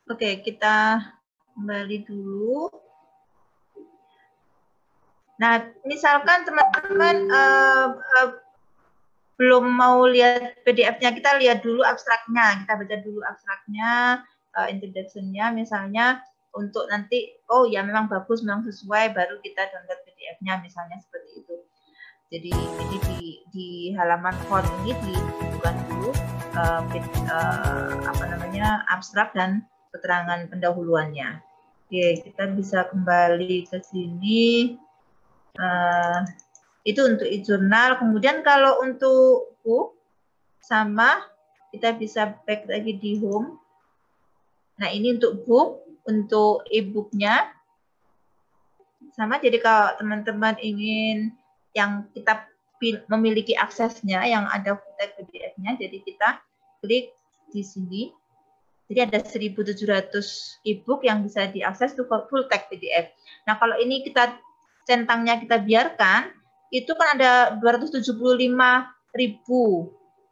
Oke, kita kembali dulu. Nah, misalkan teman-teman belum mau lihat PDF-nya, kita lihat dulu abstraknya, kita baca dulu abstraknya, introduction-nya misalnya, untuk nanti, oh ya memang bagus, memang sesuai, baru kita download PDF-nya misalnya seperti itu. Jadi ini di halaman form ini dibutuhkan dulu abstrak dan keterangan pendahuluannya. Oke, kita bisa kembali ke sini. Itu untuk e-journal. Kemudian kalau untuk book sama, kita bisa back lagi di home. Nah, ini untuk book, untuk e-booknya sama. Jadi kalau teman-teman ingin yang kita memiliki aksesnya, yang ada full text PDF-nya, jadi kita klik di sini. Jadi ada 1.700 e-book yang bisa diakses itu full text PDF. Nah, kalau ini kita centangnya kita biarkan, itu kan ada 275.000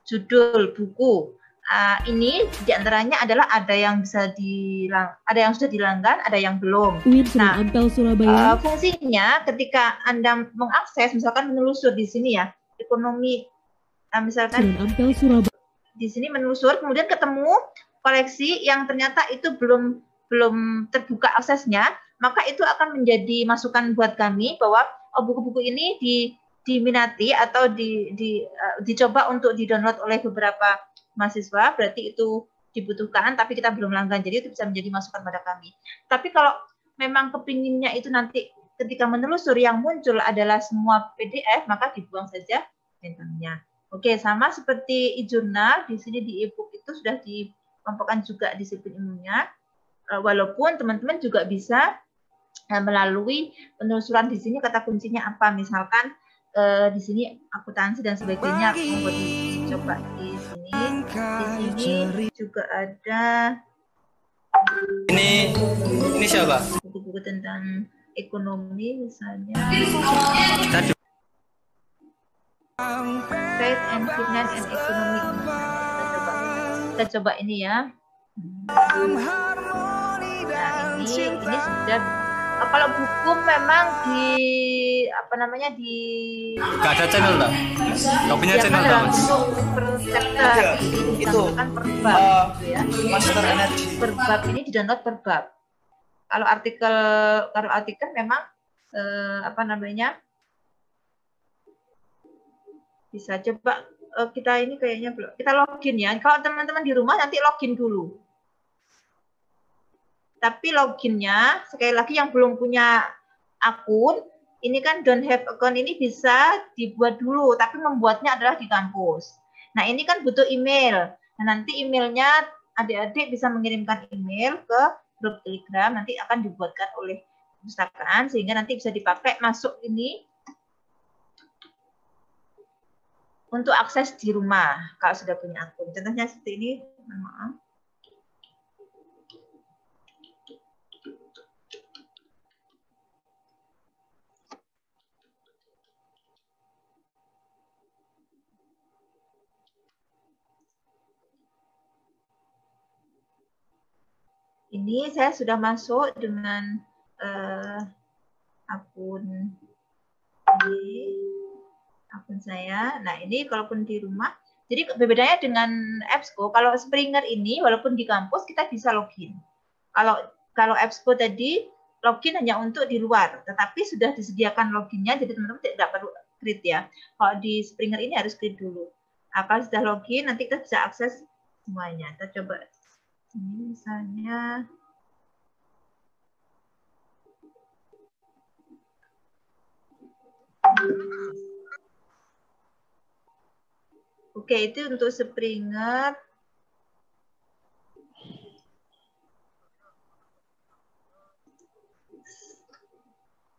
judul buku. Ini diantaranya adalah ada yang sudah dilanggan, ada yang belum. Nah, fungsinya ketika Anda mengakses, misalkan menelusur di sini ya, ekonomi, misalkan di sini menelusur, kemudian ketemu koleksi yang ternyata itu belum terbuka aksesnya, maka itu akan menjadi masukan buat kami bahwa buku-buku ini diminati atau dicoba untuk di-download oleh beberapa mahasiswa, berarti itu dibutuhkan, tapi kita belum langgan, jadi itu bisa menjadi masukan pada kami. Tapi kalau memang kepinginnya itu nanti ketika menelusur yang muncul adalah semua PDF, maka dibuang saja centangnya. Oke, sama seperti e-journal, di sini di e-book itu sudah dikelompokkan juga disiplin ilmunya, walaupun teman-teman juga bisa melalui penelusuran di sini kata kuncinya apa, misalkan di sini akuntansi dan sebagainya, mau dicoba di sini juga ada ini siapa? Buku-buku tentang ekonomi misalnya, Trade and Finance and Economy. Kita coba ini ya. Nah, ini sudah. Kalau buku memang Gak ada channel lah. Kau punya channel lah, Mas? Itu kan per bab, ya. Master Energy. Per bab ini di-download per bab. Kalau artikel memang bisa coba kita ini kayaknya belum. Kita login ya. Kalau teman-teman di rumah nanti login dulu. Tapi loginnya, sekali lagi yang belum punya akun, ini kan don't have account ini bisa dibuat dulu, tapi membuatnya adalah di kampus. Nah, ini kan butuh email. Nah, nanti emailnya adik-adik bisa mengirimkan email ke grup Telegram, nanti akan dibuatkan oleh perpustakaan, sehingga nanti bisa dipakai masuk ini untuk akses di rumah, kalau sudah punya akun. Contohnya seperti ini, maaf. Ini saya sudah masuk dengan akun saya. Nah, ini kalaupun di rumah, jadi bedanya dengan EBSCO, kalau Springer ini walaupun di kampus kita bisa login. Kalau EBSCO tadi login hanya untuk di luar, tetapi sudah disediakan loginnya, jadi teman-teman tidak perlu create ya. Kalau di Springer ini harus create dulu. Nah, kalau sudah login, nanti kita bisa akses semuanya. Kita coba. Ini misalnya oke, itu untuk Springer.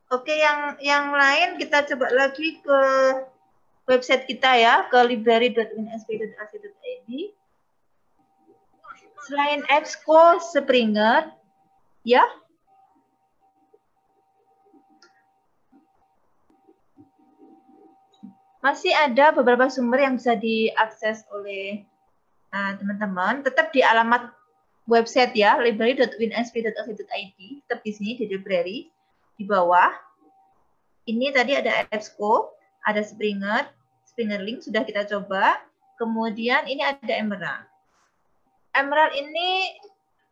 Oke, yang lain kita coba lagi ke website kita ya, ke library.unsp.ac.id. Selain EBSCO, Springer, ya. Masih ada beberapa sumber yang bisa diakses oleh teman-teman. Tetap di alamat website ya, library.unsp.ac.id. Tetap di sini di library, di bawah. Ini tadi ada EBSCO, ada Springer. Springer Link sudah kita coba. Kemudian ini ada Emerald. Emerald ini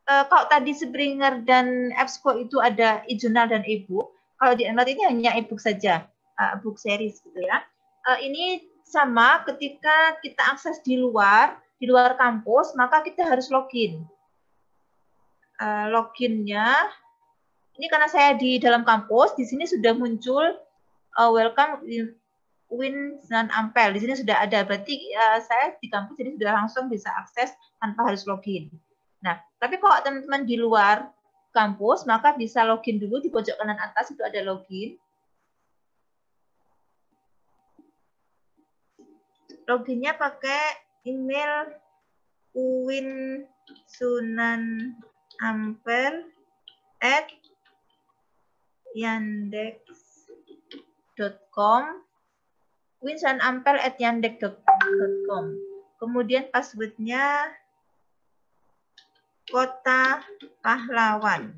kalau tadi Springer dan EBSCO itu ada e-journal dan e-book. Kalau di Emerald ini hanya e-book saja, book series gitu ya. Ini sama ketika kita akses di luar kampus, maka kita harus login. Loginnya ini karena saya di dalam kampus, di sini sudah muncul welcome Win Sunan Ampel. Di sini sudah ada, berarti saya di kampus jadi sudah langsung bisa akses tanpa harus login. Nah, tapi kalau teman-teman di luar kampus, maka bisa login dulu di pojok kanan atas itu ada login. Loginnya pakai email uwinsunampel@yandex.com, winsunampel@yandex.com. Kemudian passwordnya Kota Pahlawan.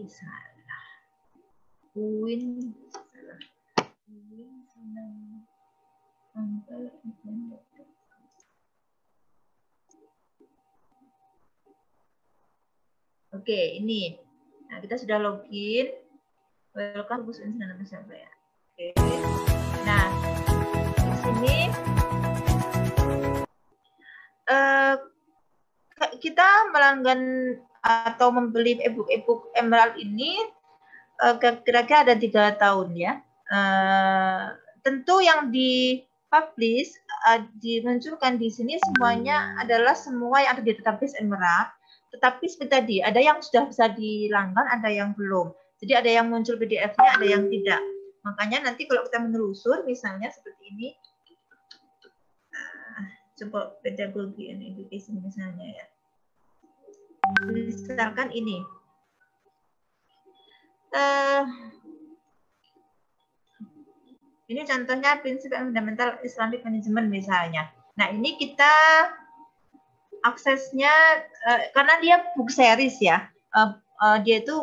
Salah. Oke, ini. Nah, kita sudah login. Welcome to Sunan Ampel. Oke. Nah, di sini kita melanggan atau membeli e-book Emerald ini kira-kira ada 3 tahun ya. Tentu yang dipublish, dimunculkan di sini semuanya adalah semua yang ada di database Emerald. Tetapi seperti tadi, ada yang sudah bisa dilanggan, ada yang belum. Jadi ada yang muncul PDF-nya, ada yang tidak. Makanya nanti kalau kita menelusur, misalnya seperti ini, coba pedagogi and education misalnya ya. Misalkan ini. Ini contohnya prinsip fundamental Islamic Management misalnya. Nah, ini kita aksesnya karena dia book series ya. Dia itu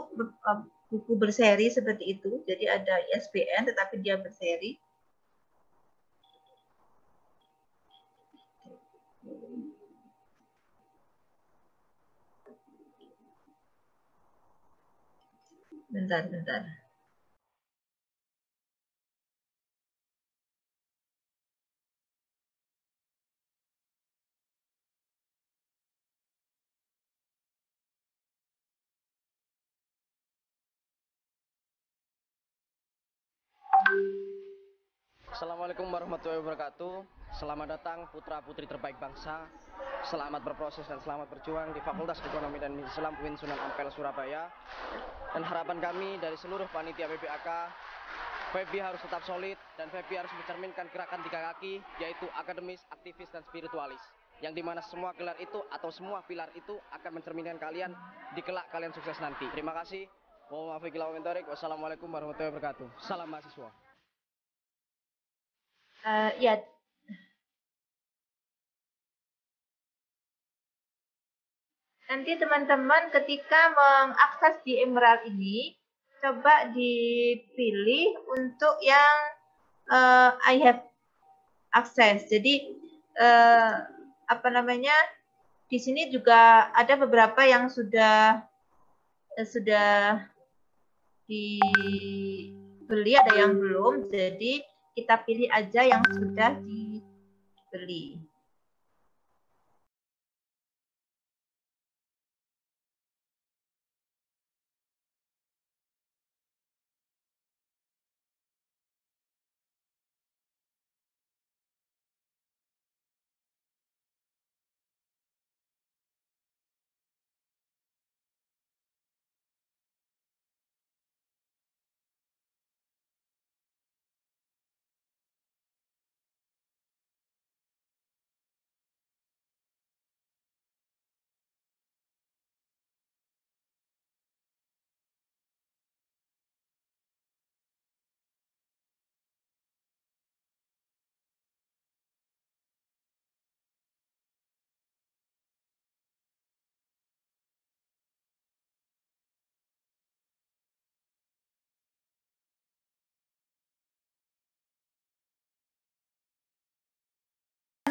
buku berseri seperti itu. Jadi ada ISBN tetapi dia berseri. Bentar. Assalamualaikum warahmatullahi wabarakatuh. Selamat datang putra-putri terbaik bangsa. Selamat berproses dan selamat berjuang di Fakultas Ekonomi dan Islam UIN Sunan Ampel Surabaya. Dan harapan kami dari seluruh panitia PBAK, FEBI harus tetap solid dan FEBI harus mencerminkan gerakan 3 kaki, yaitu akademis, aktivis, dan spiritualis. Yang dimana semua gelar itu atau semua pilar itu akan mencerminkan kalian di kelak kalian sukses nanti. Terima kasih. Wassalamualaikum warahmatullahi wabarakatuh. Salam mahasiswa. Ya. Nanti teman-teman ketika mengakses di Emerald ini, coba dipilih untuk yang I have access. Jadi di sini juga ada beberapa yang sudah dibeli, ada yang belum. Jadi kita pilih aja yang sudah dibeli.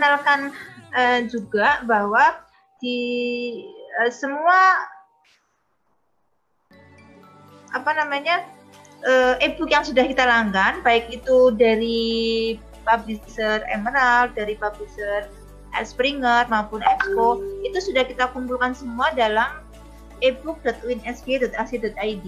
perkenalkan juga bahwa di semua e-book yang sudah kita langgan, baik itu dari publisher Emerald, dari publisher Springer maupun EBSCO, itu sudah kita kumpulkan semua dalam ebook.winsg.ac.id.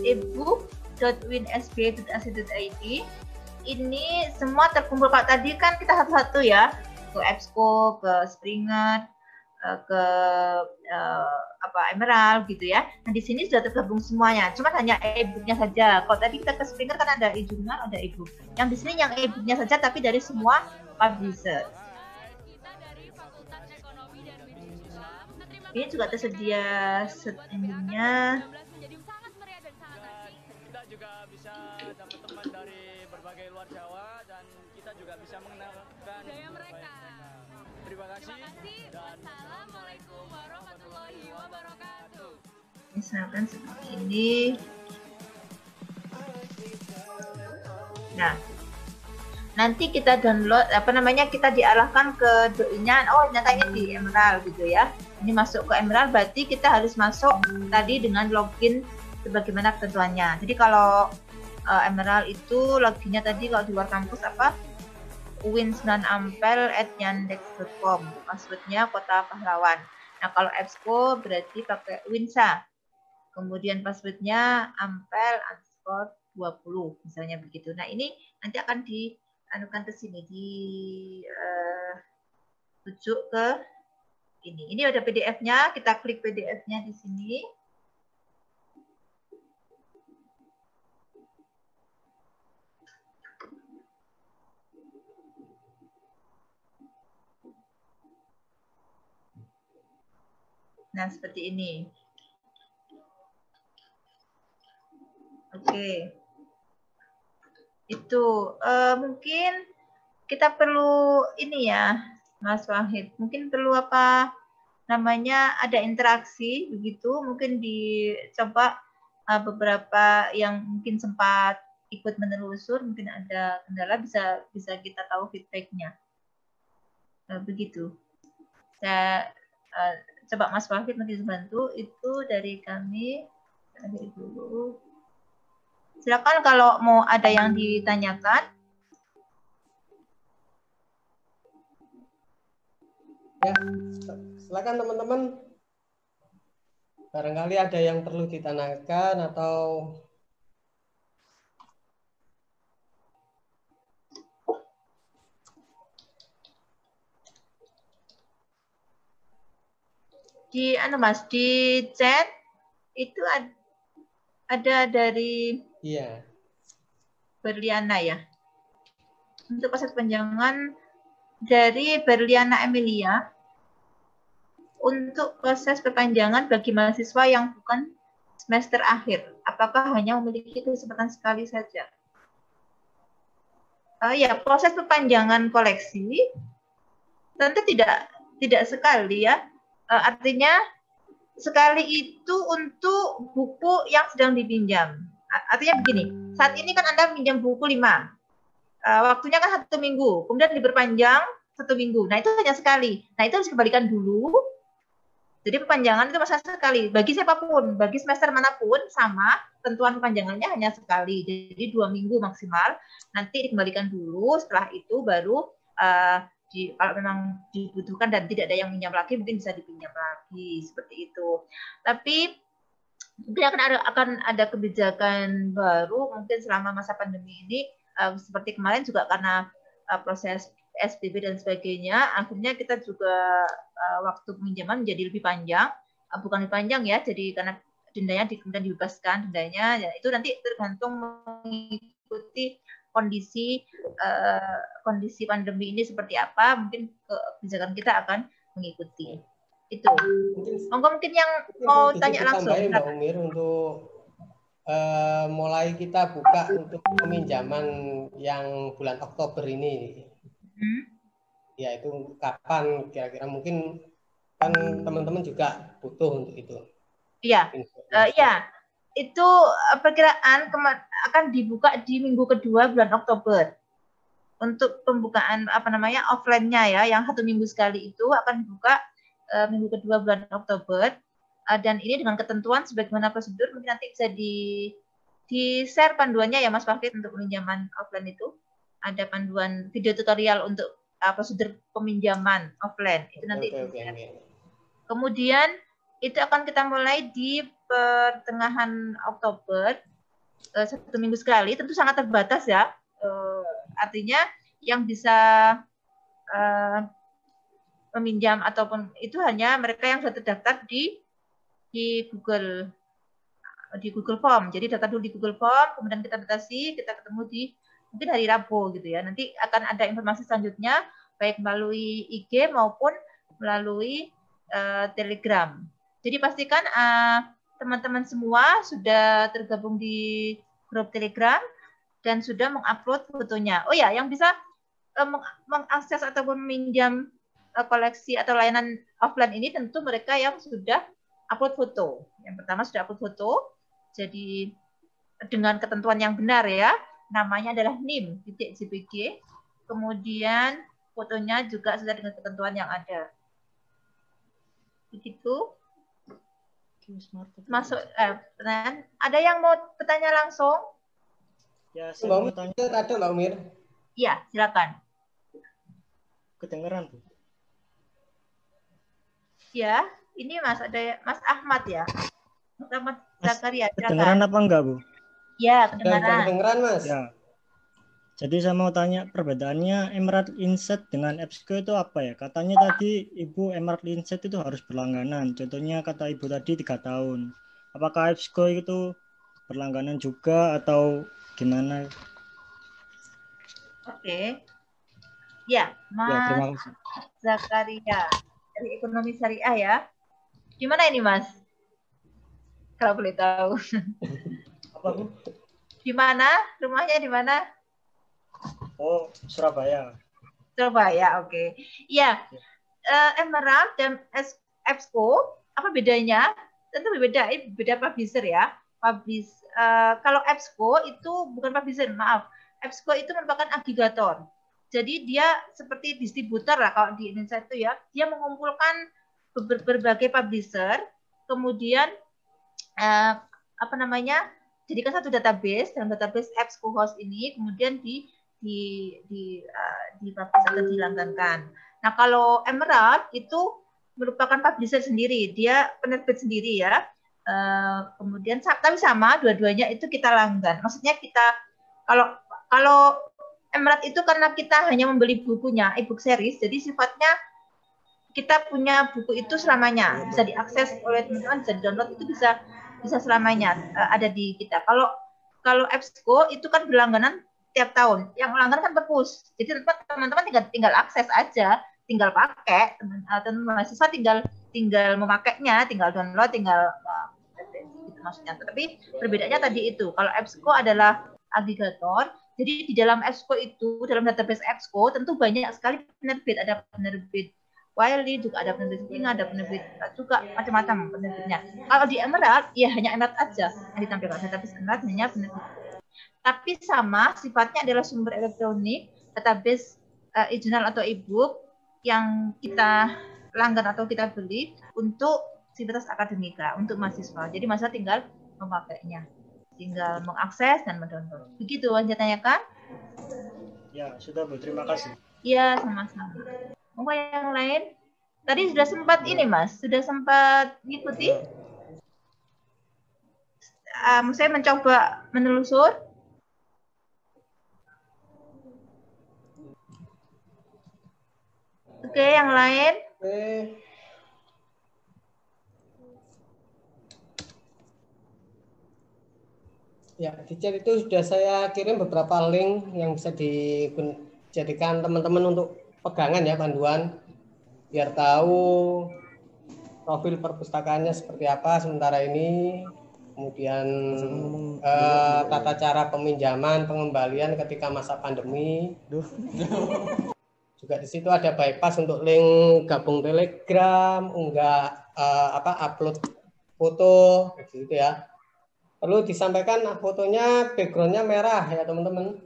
ebook.winsg.ac.id ini semua terkumpul. Pak tadi kan kita satu-satu ya, ke EBSCO, ke Springer, ke Emerald gitu ya. Nah di sini sudah tergabung semuanya, cuma hanya e-booknya saja. Kalau tadi kita ke Springer kan ada e-jurnal, ada e-book. Yang di sini yang e-booknya saja, tapi dari semua publisher. Ini juga tersedia settingnya. Juga bisa dapat teman dari berbagai luar Jawa dan kita juga bisa mengenalkan budaya mereka. Terima kasih. Wassalamualaikum warahmatullahi wabarakatuh. Misalkan seperti ini. Nah, nanti kita download kita diarahkan ke doinya. Oh, ternyata ini di Emerald gitu ya. Ini masuk ke Emerald, berarti kita harus masuk tadi dengan login sebagaimana ketentuannya. Jadi kalau Emerald itu loginnya tadi kalau di luar kampus win9ampel@yandex.com, passwordnya Kota Pahlawan. Nah kalau EBSCO berarti pakai winsa, kemudian passwordnya ampel_20 misalnya begitu. Nah ini nanti akan dianukan ke sini, tujuk ke ini. Ini ada PDF-nya, kita klik PDF-nya di sini. Nah, seperti ini. Oke. Itu mungkin kita perlu ini ya, Mas Wahid. Mungkin perlu ada interaksi begitu. Mungkin dicoba beberapa yang mungkin sempat ikut menelusur, mungkin ada kendala, bisa kita tahu feedbacknya. Begitu. Saya coba Mas Wahid mungkin bantu, itu dari kami. Dulu. Silakan kalau mau ada yang ditanyakan. Ya, silakan teman-teman. Barangkali ada yang perlu ditanyakan atau di chat itu ada dari Berliana ya. Untuk proses penjangan dari Berliana Emilia, untuk proses perpanjangan bagi mahasiswa yang bukan semester akhir, apakah hanya memiliki kesempatan sekali saja? Ya, proses perpanjangan koleksi tentu tidak sekali ya. Artinya sekali itu untuk buku yang sedang dipinjam. Artinya begini, saat ini kan Anda pinjam buku 5. Waktunya kan 1 minggu, kemudian diperpanjang 1 minggu. Nah, itu hanya sekali. Nah, itu harus dikembalikan dulu. Jadi perpanjangan itu masa sekali. Bagi siapapun, bagi semester manapun sama, tentuan perpanjangannya hanya sekali. Jadi 2 minggu maksimal. Nanti dikembalikan dulu, setelah itu baru kalau memang dibutuhkan dan tidak ada yang minjam lagi, mungkin bisa dipinjam lagi seperti itu. Tapi mungkin akan ada kebijakan baru mungkin selama masa pandemi ini, seperti kemarin juga karena proses SPB dan sebagainya, akhirnya kita juga waktu peminjaman menjadi lebih panjang, bukan lebih panjang ya, jadi karena dendanya kemudian dibebaskan dendanya, ya itu nanti tergantung mengikuti kondisi pandemi ini seperti apa, mungkin kebijakan kita akan mengikuti. Itu. Mungkin yang mau tanya langsung. Mbak Umir, untuk mulai kita buka untuk peminjaman yang bulan Oktober ini. Ya, itu kapan kira-kira, mungkin kan teman-teman juga butuh untuk itu. Iya. Iya. Itu perkiraan akan dibuka di minggu kedua bulan Oktober. Untuk pembukaan offline-nya ya, yang 1 minggu sekali itu akan dibuka minggu kedua bulan Oktober. Dan ini dengan ketentuan sebagaimana prosedur, mungkin nanti bisa di-share panduannya ya Mas Fakir untuk peminjaman offline itu. Ada panduan video tutorial untuk prosedur peminjaman offline. Itu nanti di-share. Kemudian itu akan kita mulai di pertengahan Oktober, 1 minggu sekali, tentu sangat terbatas ya. Artinya yang bisa meminjam ataupun itu hanya mereka yang sudah terdaftar di Google Form. Jadi daftar dulu di Google Form, kemudian kita batasi, kita ketemu di mungkin hari Rabu gitu ya. Nanti akan ada informasi selanjutnya baik melalui IG maupun melalui Telegram. Jadi pastikan teman-teman semua sudah tergabung di grup Telegram dan sudah mengupload fotonya. Oh ya, yang bisa mengakses ataupun meminjam koleksi atau layanan offline ini tentu mereka yang sudah upload foto. Yang pertama sudah upload foto, jadi dengan ketentuan yang benar ya, namanya adalah nim.jpg, kemudian fotonya juga sudah dengan ketentuan yang ada. Begitu. Masuk pertanyaan. Ada yang mau bertanya langsung? Ya, saya mau tanya. Ada Mbak Umir? Iya, silakan. Kedengeran, Bu? Ya, ini Mas, ada Mas Ahmad ya. Mas Ahmad Zakaria, silakan. Kedengeran apa enggak, Bu? Ya, kedengeran. Kedengeran, Mas. Ya. Jadi saya mau tanya perbedaannya Emerald Insight dengan EBSCO itu apa ya? Katanya tadi Ibu Emerald Insight itu harus berlangganan. Contohnya kata Ibu tadi 3 tahun. Apakah EBSCO itu berlangganan juga atau gimana? Oke. Ya, Mas terima kasih. Zakaria dari Ekonomi Syariah ya. Di mana ini, Mas? Kalau boleh tahu. Apa, Bu? Di mana? Rumahnya di mana? Oh, Surabaya. Surabaya, oke. Iya. Emerald dan EBSCO, apa bedanya? Tentu beda publisher ya. Kalau EBSCO itu bukan publisher, maaf. EBSCO itu merupakan agregator. Jadi dia seperti distributor lah kalau di Indonesia itu ya. Dia mengumpulkan berbagai publisher, kemudian jadikan satu database, dalam database EBSCO Host ini kemudian dipublish atau dilanggankan. Nah, kalau Emerald itu merupakan publisher sendiri, dia penerbit sendiri ya. Kemudian tapi sama dua-duanya itu kita langgan. Maksudnya kita kalau Emerald itu karena kita hanya membeli bukunya, e-book series, jadi sifatnya kita punya buku itu selamanya, bisa diakses oleh teman-teman, bisa di-download, itu bisa selamanya ada di kita. Kalau EBSCO itu kan berlangganan tiap tahun, yang langganan kan perpus, jadi teman-teman tinggal akses aja, tinggal pakai, teman-teman mahasiswa tinggal memakainya, tinggal download, tinggal gitu maksudnya. Tapi perbedaannya tadi itu, kalau EBSCO adalah agregator, jadi di dalam EBSCO itu, dalam database EBSCO tentu banyak sekali penerbit, ada penerbit Wiley, juga ada penerbit Singa, ada penerbit juga macam-macam penerbitnya. Kalau di Emerald, ya hanya Emerald aja yang ditampilkan, database Emerald hanya penerbit. Tapi sama, sifatnya adalah sumber elektronik, database e-journal atau e-book yang kita langgan atau kita beli untuk sivitas akademika, untuk mahasiswa. Jadi mahasiswa tinggal memakainya, tinggal mengakses dan mendownload. Begitu yang ditanyakan? Ya, sudah Bu, terima kasih. Iya, sama-sama. Mau yang lain? Tadi sudah sempat ini, Mas? Sudah sempat ngikuti? Saya mencoba menelusur. Oke, yang lain? Ya, di chat itu sudah saya kirim beberapa link yang bisa dijadikan teman-teman untuk pegangan ya, panduan biar tahu profil perpustakaannya seperti apa sementara ini, kemudian tata cara peminjaman, pengembalian ketika masa pandemi. Juga di situ ada bypass untuk link gabung Telegram, upload foto gitu ya. Perlu disampaikan fotonya backgroundnya merah ya teman-teman.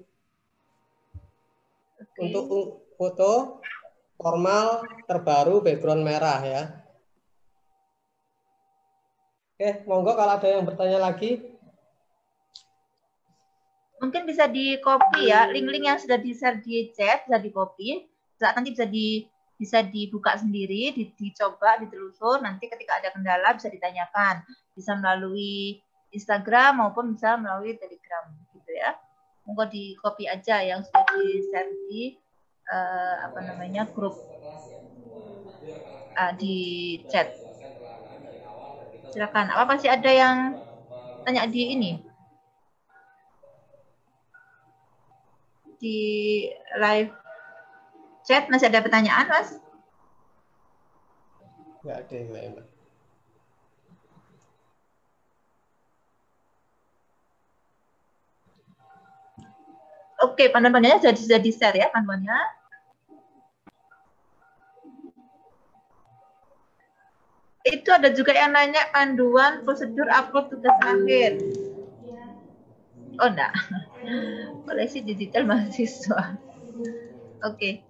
Untuk foto formal terbaru background merah ya. Oke, monggo kalau ada yang bertanya lagi. Mungkin bisa di-copy ya, link-link yang sudah di-share di chat bisa di-copy. Nanti bisa dibuka sendiri, dicoba, ditelusur. Nanti ketika ada kendala bisa ditanyakan. Bisa melalui Instagram maupun bisa melalui Telegram gitu ya. Monggo di-copy aja yang sudah di-share di grup di chat. Silakan. Apa masih ada yang tanya di ini? Di live chat masih ada pertanyaan, Mas? Enggak ada yang lain. Oke, panduan-panduannya sudah di-share ya panduannya. Itu ada juga yang nanya panduan prosedur upload tugas akhir. Oh enggak. Koleksi digital mahasiswa. Oke.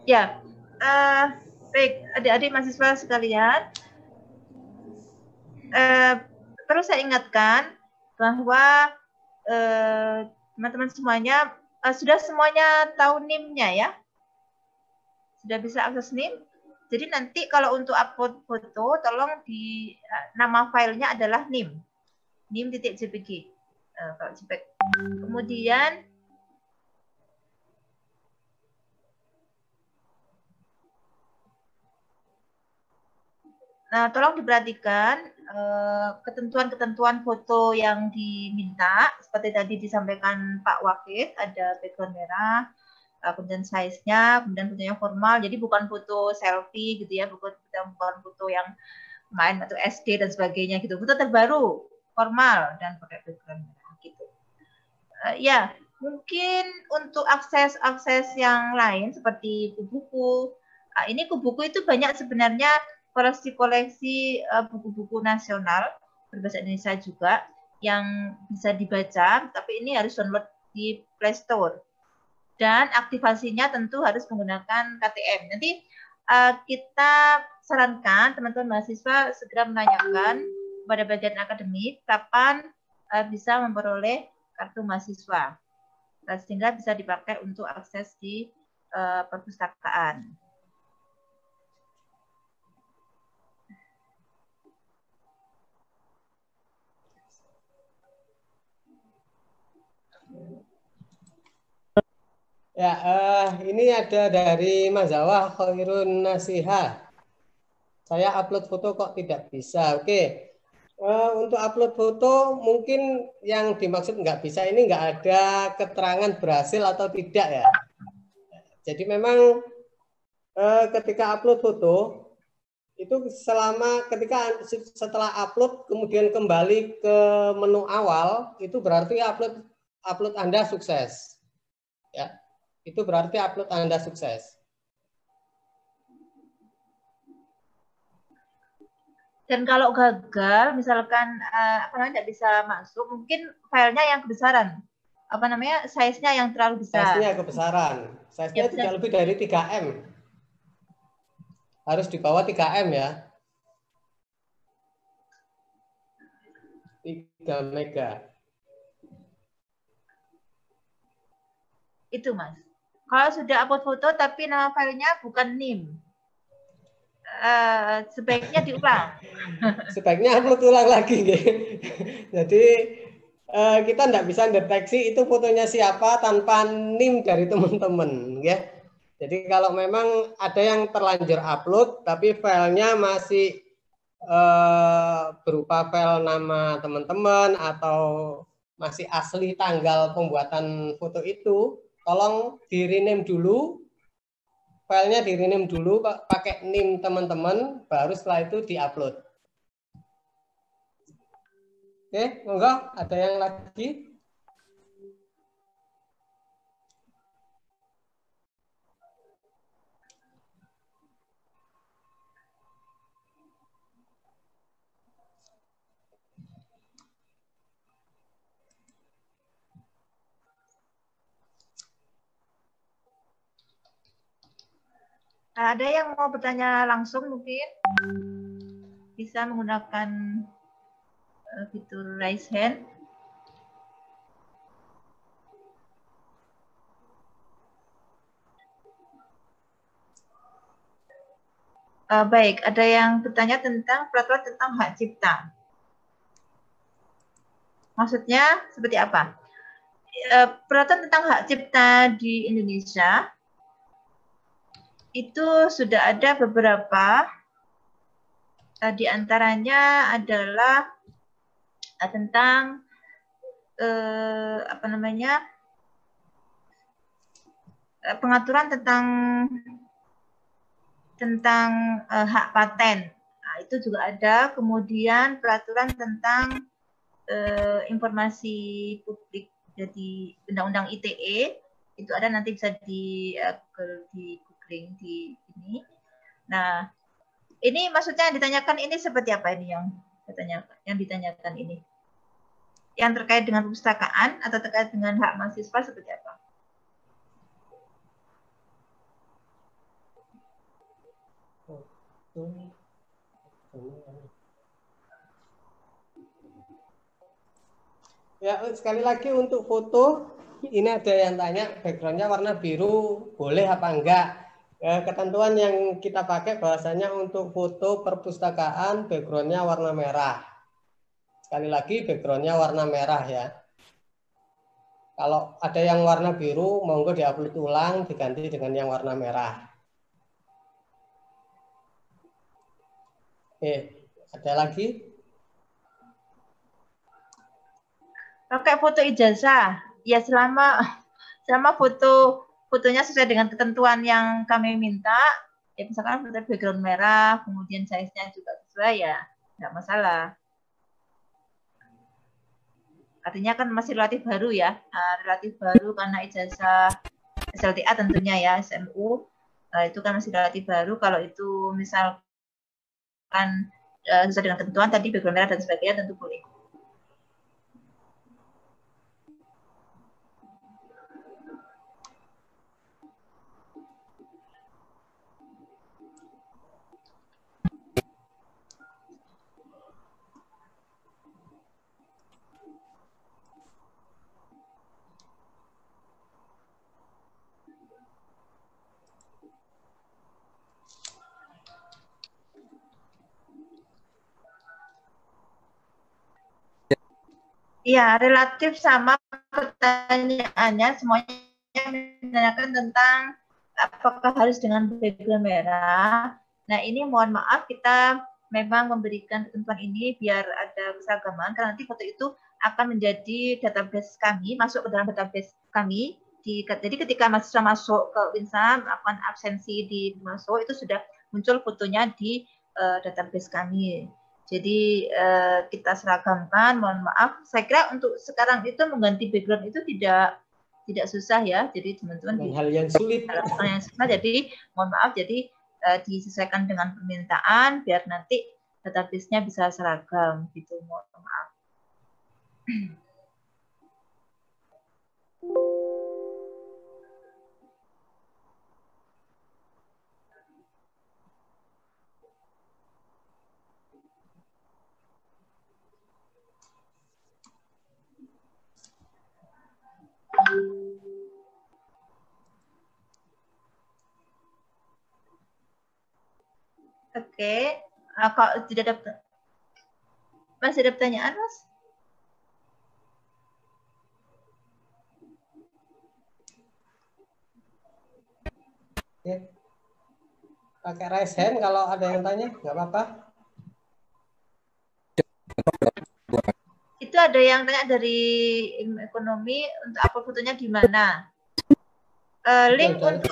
Ya, baik adik-adik mahasiswa sekalian. Perlu saya ingatkan bahwa teman-teman semuanya sudah semuanya tahu NIM-nya ya? Sudah bisa akses NIM? Jadi nanti kalau untuk upload foto, tolong di nama filenya adalah NIM. NIM.jpg. Kalau JPEG. Kemudian tolong diperhatikan ketentuan-ketentuan foto yang diminta. Seperti tadi disampaikan Pak Wakil, ada background merah, kemudian size-nya, kemudian fotonya formal. Jadi bukan foto selfie gitu ya, bukan foto yang main atau SD dan sebagainya gitu. Foto terbaru, formal dan pakai background merah gitu. Ya, mungkin untuk akses yang lain seperti buku-buku. Ini buku itu banyak sebenarnya koleksi-koleksi buku-buku nasional berbahasa Indonesia juga yang bisa dibaca, tapi ini harus download di Play Store. Dan aktivasinya tentu harus menggunakan KTM. Nanti kita sarankan teman-teman mahasiswa segera menanyakan kepada bagian akademik kapan bisa memperoleh kartu mahasiswa, sehingga bisa dipakai untuk akses di perpustakaan. Ya, ini ada dari Mas Zawah Khairun Nasiha. Saya upload foto kok tidak bisa. Oke, untuk upload foto mungkin yang dimaksud nggak bisa ini nggak ada keterangan berhasil atau tidak ya. Jadi memang ketika upload foto itu setelah upload kemudian kembali ke menu awal itu berarti upload Anda sukses. Ya. Itu berarti upload Anda sukses. Dan kalau gagal, misalkan tidak bisa masuk, mungkin filenya yang kebesaran. Size-nya yang terlalu besar. Size-nya kebesaran. Size-nya ya, tidak lebih dari 3M. Harus di bawah 3M ya. 3 mega. Itu, Mas. Kalau sudah upload foto tapi nama filenya bukan NIM, sebaiknya diulang. Sebaiknya upload ulang lagi. Jadi kita tidak bisa deteksi itu fotonya siapa tanpa NIM dari teman-teman. Ya. Jadi kalau memang ada yang terlanjur upload tapi filenya masih berupa file nama teman-teman atau masih asli tanggal pembuatan foto itu, tolong di-rename dulu, filenya di-rename dulu pakai NIM teman-teman, baru setelah itu di-upload. Oke, monggo, ada yang lagi? Ada yang mau bertanya langsung mungkin bisa menggunakan fitur raise hand. Baik, ada yang bertanya tentang peraturan tentang hak cipta. Maksudnya seperti apa? Peraturan tentang hak cipta di Indonesia itu sudah ada beberapa, di antaranya adalah tentang pengaturan tentang hak paten. Nah, itu juga ada. Kemudian peraturan tentang informasi publik, jadi Undang-Undang ITE itu ada, nanti bisa di googling di ini. Nah, ini maksudnya yang ditanyakan ini seperti apa ini yang ditanyakan ini? Yang terkait dengan perpustakaan atau terkait dengan hak mahasiswa seperti apa? Ya, sekali lagi untuk foto, ini ada yang tanya backgroundnya warna biru, boleh apa enggak? Ketentuan yang kita pakai bahasanya untuk foto perpustakaan backgroundnya warna merah. Sekali lagi backgroundnya warna merah ya. Kalau ada yang warna biru, monggo diupload ulang, diganti dengan yang warna merah. Oke, ada lagi? Pakai foto ijazah, ya selama fotonya sesuai dengan ketentuan yang kami minta, ya misalkan foto background merah, kemudian size-nya juga sesuai, ya nggak masalah. Artinya kan masih relatif baru ya, relatif baru karena ijazah SLTA tentunya ya, SMU, itu kan masih relatif baru. Kalau itu misalkan sesuai dengan ketentuan tadi background merah dan sebagainya tentu boleh. Iya, relatif sama pertanyaannya, semuanya menanyakan tentang apakah harus dengan background merah. Nah, ini mohon maaf, kita memang memberikan ketentuan ini biar ada keseragaman, karena nanti foto itu akan menjadi database kami, masuk ke dalam database kami. Jadi ketika mahasiswa masuk ke Winsam, melakukan absensi di masuk, itu sudah muncul fotonya di database kami. Jadi kita seragamkan, mohon maaf. Saya kira untuk sekarang itu mengganti background itu tidak susah ya. Jadi teman-teman hal yang sulit. Jadi mohon maaf. Jadi disesuaikan dengan permintaan biar nanti database-nya bisa seragam. Gitu, mohon maaf. Oke, kalau tidak ada, masih ada pertanyaan, Mas? Oke. Pakai raise hand kalau ada yang tanya, nggak apa-apa. ada yang tanya dari ilmu ekonomi untuk upload fotonya gimana? Link untuk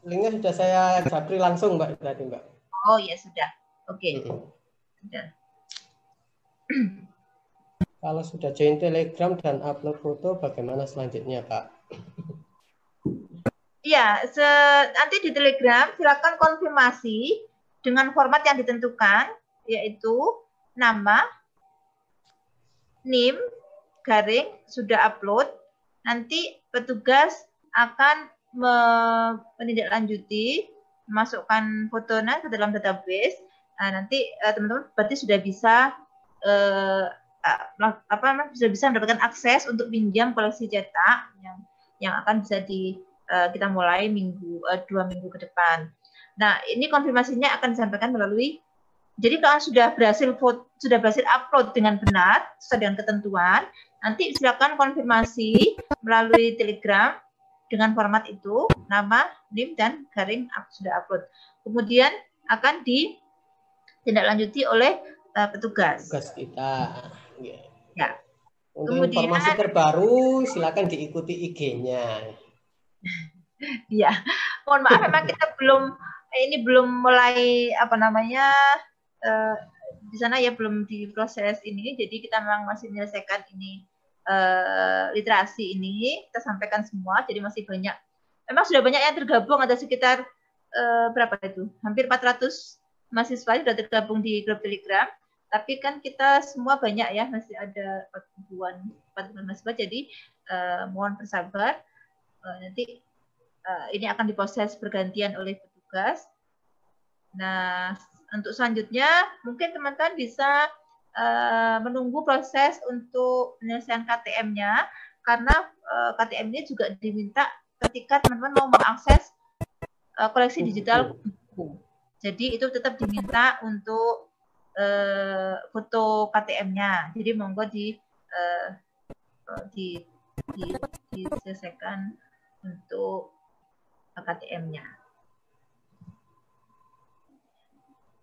linknya sudah saya japri langsung Mbak tadi Mbak. Oh ya sudah, oke. Sudah. Kalau sudah join Telegram dan upload foto, bagaimana selanjutnya Kak? Iya, nanti di Telegram silakan konfirmasi dengan format yang ditentukan, yaitu nama, NIM, garing, sudah upload. Nanti petugas akan menindaklanjuti, masukkan fotonya ke dalam database. Nah, nanti teman-teman berarti sudah bisa sudah bisa mendapatkan akses untuk pinjam koleksi cetak yang akan bisa kita mulai 2 minggu ke depan. Nah, ini konfirmasinya akan disampaikan melalui. Jadi kalau sudah berhasil upload dengan benar sesuai dengan ketentuan, nanti silakan konfirmasi melalui Telegram dengan format itu, nama, NIM, dan garing sudah upload. Kemudian akan ditindaklanjuti oleh petugas. Tugas kita. Ya. Untuk kemudian, informasi terbaru, silakan diikuti IG-nya. Ya, mohon maaf, memang kita belum mulai di sana ya, belum diproses ini, jadi kita memang masih menyelesaikan ini literasi ini, kita sampaikan semua, jadi masih banyak, memang sudah banyak yang tergabung, ada sekitar berapa itu, hampir 400 mahasiswa sudah tergabung di grup Telegram, tapi kan kita semua banyak ya, masih ada 40-an mahasiswa, jadi mohon bersabar, nanti ini akan diproses bergantian oleh petugas. Nah, untuk selanjutnya mungkin teman-teman bisa menunggu proses untuk penyelesaian KTM-nya, karena KTM ini juga diminta ketika teman-teman mau mengakses koleksi digital buku. Jadi itu tetap diminta untuk foto KTM-nya. Jadi monggo diselesaikan untuk KTM-nya.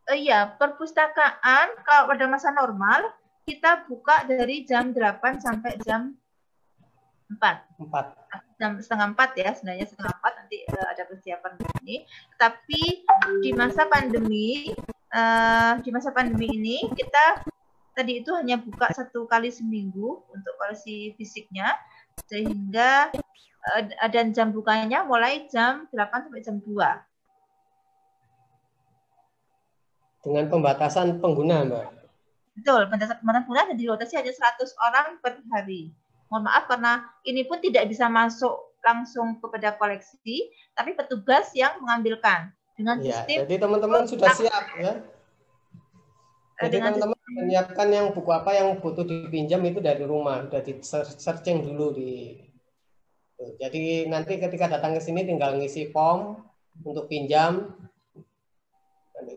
Iya, perpustakaan kalau pada masa normal kita buka dari jam 8 sampai jam 4. Jam setengah 4 ya, sebenarnya setengah 4 nanti ada persiapan ini. Tapi di masa pandemi ini kita tadi itu hanya buka 1 kali seminggu untuk koleksi fisiknya, sehingga dan jam bukanya mulai jam 8 sampai jam 2. Dengan pembatasan pengguna, Mbak. Betul, pembatasan pengguna dan dirotasi hanya 100 orang per hari. Mohon maaf karena ini pun tidak bisa masuk langsung kepada koleksi, tapi petugas yang mengambilkan dengan sistem. Jadi teman-teman sudah siap ya. Jadi teman-teman menyiapkan yang buku apa yang butuh dipinjam itu dari rumah, sudah di searching dulu di. Jadi nanti ketika datang ke sini tinggal ngisi form untuk pinjam.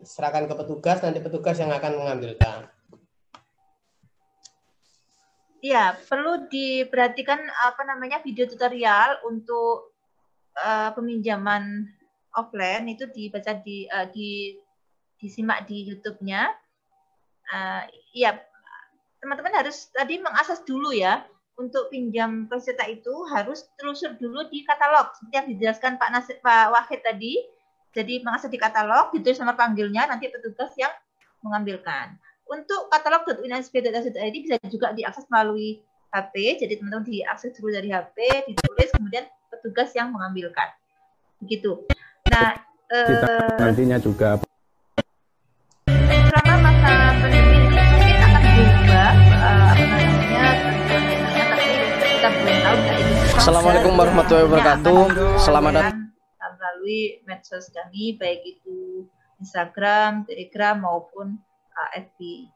Serahkan ke petugas, nanti petugas yang akan mengambilkan. Ya, perlu diperhatikan video tutorial untuk peminjaman offline itu dibaca disimak di YouTube-nya. Ya, teman-teman harus tadi mengakses dulu ya. Untuk pinjam peserta itu harus telusur dulu di katalog seperti yang dijelaskan Pak Wahid tadi. Jadi mengakses di katalog, ditulis nomor panggilnya, nanti petugas yang mengambilkan. Untuk katalog.unsp.ac.id bisa juga diakses melalui HP, jadi teman-teman diakses dulu dari HP, ditulis, kemudian petugas yang mengambilkan. Begitu. Nah, nantinya juga selama masa pandemi ini mungkin akan berubah, tapi kita belum tahu. Assalamualaikum warahmatullahi wabarakatuh. Selamat datang. Melalui medsos kami, baik itu Instagram, Telegram, maupun FB.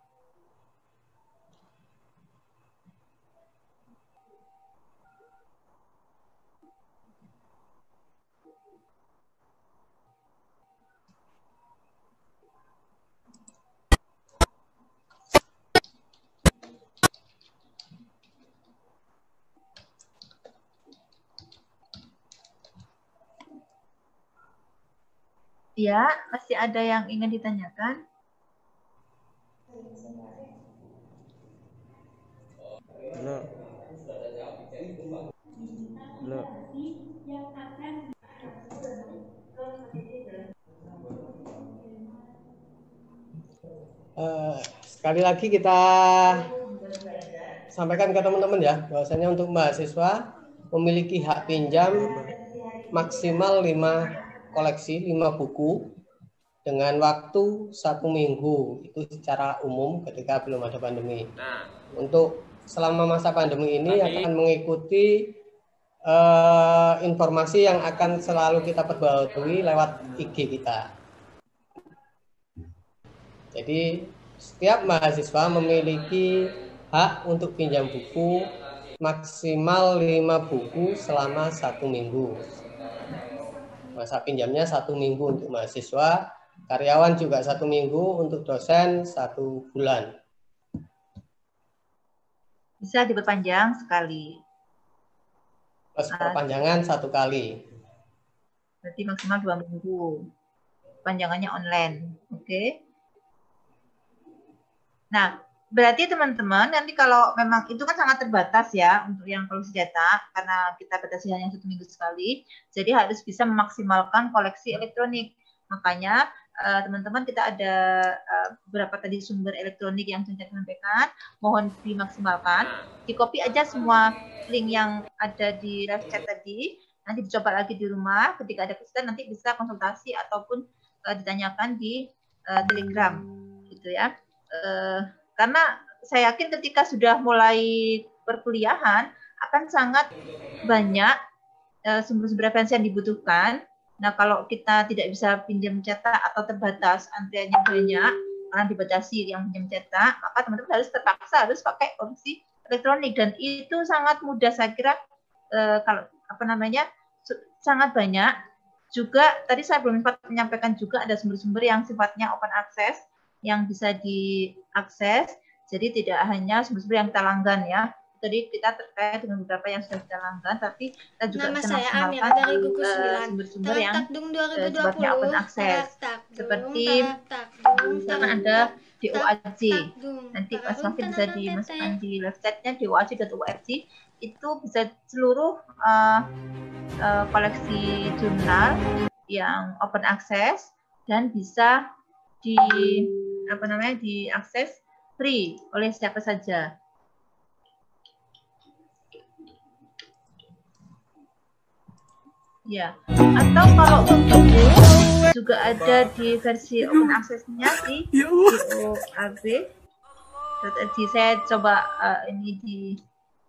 Ya, masih ada yang ingin ditanyakan? Sekali lagi kita sampaikan ke teman-teman ya, bahwasanya untuk mahasiswa memiliki hak pinjam maksimal 5 koleksi, 5 buku dengan waktu 1 minggu, itu secara umum ketika belum ada pandemi. Untuk selama masa pandemi ini akan mengikuti informasi yang akan selalu kita perbarui lewat IG kita. Jadi setiap mahasiswa memiliki hak untuk pinjam buku maksimal 5 buku selama 1 minggu. Masa pinjamnya 1 minggu untuk mahasiswa, karyawan juga 1 minggu, untuk dosen 1 bulan. Bisa diperpanjang sekali. Plus perpanjangan 1 kali. Berarti maksimal 2 minggu. Panjangannya online. Oke. Nah, berarti teman-teman nanti kalau memang itu kan sangat terbatas ya untuk yang koleksi cetak karena kita batasi hanya 1 minggu sekali. Jadi harus bisa memaksimalkan koleksi elektronik. Makanya teman-teman kita ada beberapa tadi sumber elektronik yang saya sampaikan, mohon dimaksimalkan. Di-copy aja semua link yang ada di live chat tadi. Nanti dicoba lagi di rumah. Ketika ada kesulitan nanti bisa konsultasi ataupun ditanyakan di Telegram, gitu ya. Karena saya yakin ketika sudah mulai perkuliahan akan sangat banyak sumber-sumber referensi yang dibutuhkan. Nah, kalau kita tidak bisa pinjam cetak atau terbatas antriannya banyak karena dibatasi yang pinjam cetak, maka teman-teman terpaksa harus pakai opsi elektronik dan itu sangat mudah saya kira. Kalau sangat banyak. Juga tadi saya belum sempat menyampaikan juga ada sumber-sumber yang sifatnya open access yang bisa diakses, jadi tidak hanya sumber-sumber yang kita langgan ya. Jadi kita terkait dengan beberapa yang sudah kita langgan, tapi kita juga bisa maksimalkan sumber-sumber yang sifatnya open access, seperti misalkan ada DOAJ. Nanti Mas Wafid bisa dimasukkan di websitenya doaj.org. Itu bisa seluruh koleksi jurnal yang open access dan bisa diakses free oleh siapa saja. Ya, atau kalau buku juga ada di versi open access-nya di DOAB. Saya coba ini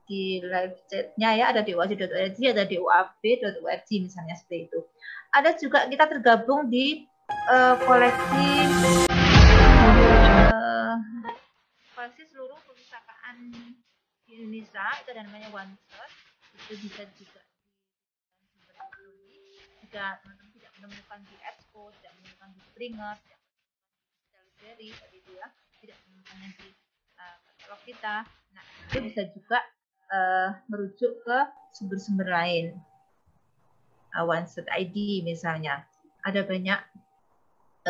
di live chat-nya ya, ada DOAJ.org, ada DOAB.org misalnya seperti itu. Ada juga kita tergabung di koleksi seluruh perpustakaan di Indonesia, itu ada namanya OneSource. Itu bisa juga jika teman-teman tidak menemukan di EBSCO, tidak menemukan di Springer, tidak menemukan di tidak menemukannya di katalog kita, nah itu bisa juga merujuk ke sumber-sumber lain. OneSource ID misalnya, ada banyak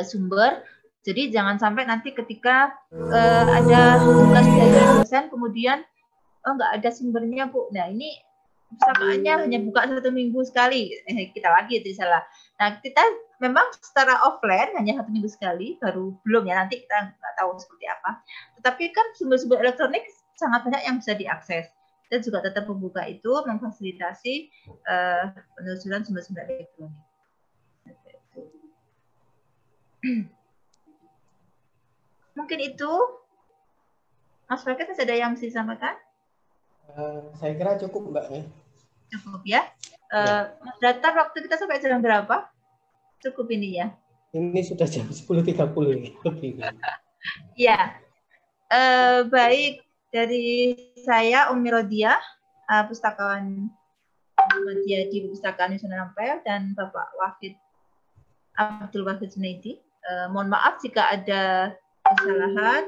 sumber. Jadi jangan sampai nanti ketika ada tugas dari dosen kemudian nggak ada sumbernya Bu. Nah ini pusakaannya hanya buka 1 minggu sekali, kita lagi itu salah. Nah kita memang secara offline hanya 1 minggu sekali, baru belum ya, nanti kita nggak tahu seperti apa. Tetapi kan sumber-sumber elektronik sangat banyak yang bisa diakses. Kita juga tetap membuka itu, memfasilitasi penelusuran sumber-sumber elektronik. Mungkin itu, Mas Fakir, ada yang mesti disampaikan? Saya kira cukup, Mbak. Cukup ya. Mas Datar, waktu kita sampai jam berapa? Cukup ini ya? Ini sudah jam 10.30 lebih. Ya, baik. Dari saya, Umi Rodia, pustakawan media di Perpustakaan Sunan Ampel, dan Bapak Wafid Abdul Wahid Junaidi. Mohon maaf jika ada kesalahan,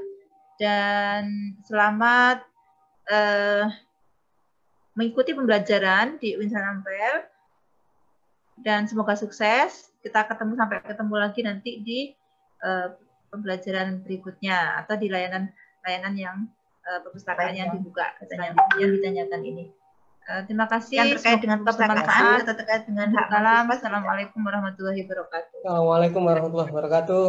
dan selamat mengikuti pembelajaran di Sunan Ampel, dan semoga sukses. Kita sampai ketemu lagi nanti di pembelajaran berikutnya atau di layanan yang perpustakaan yang dibuka yang ditanyakan ini. Terima kasih. Yang terkait dengan perpustakaan atau terkait dengan hak kalam. Assalamualaikum warahmatullahi wabarakatuh. Assalamualaikum warahmatullahi wabarakatuh.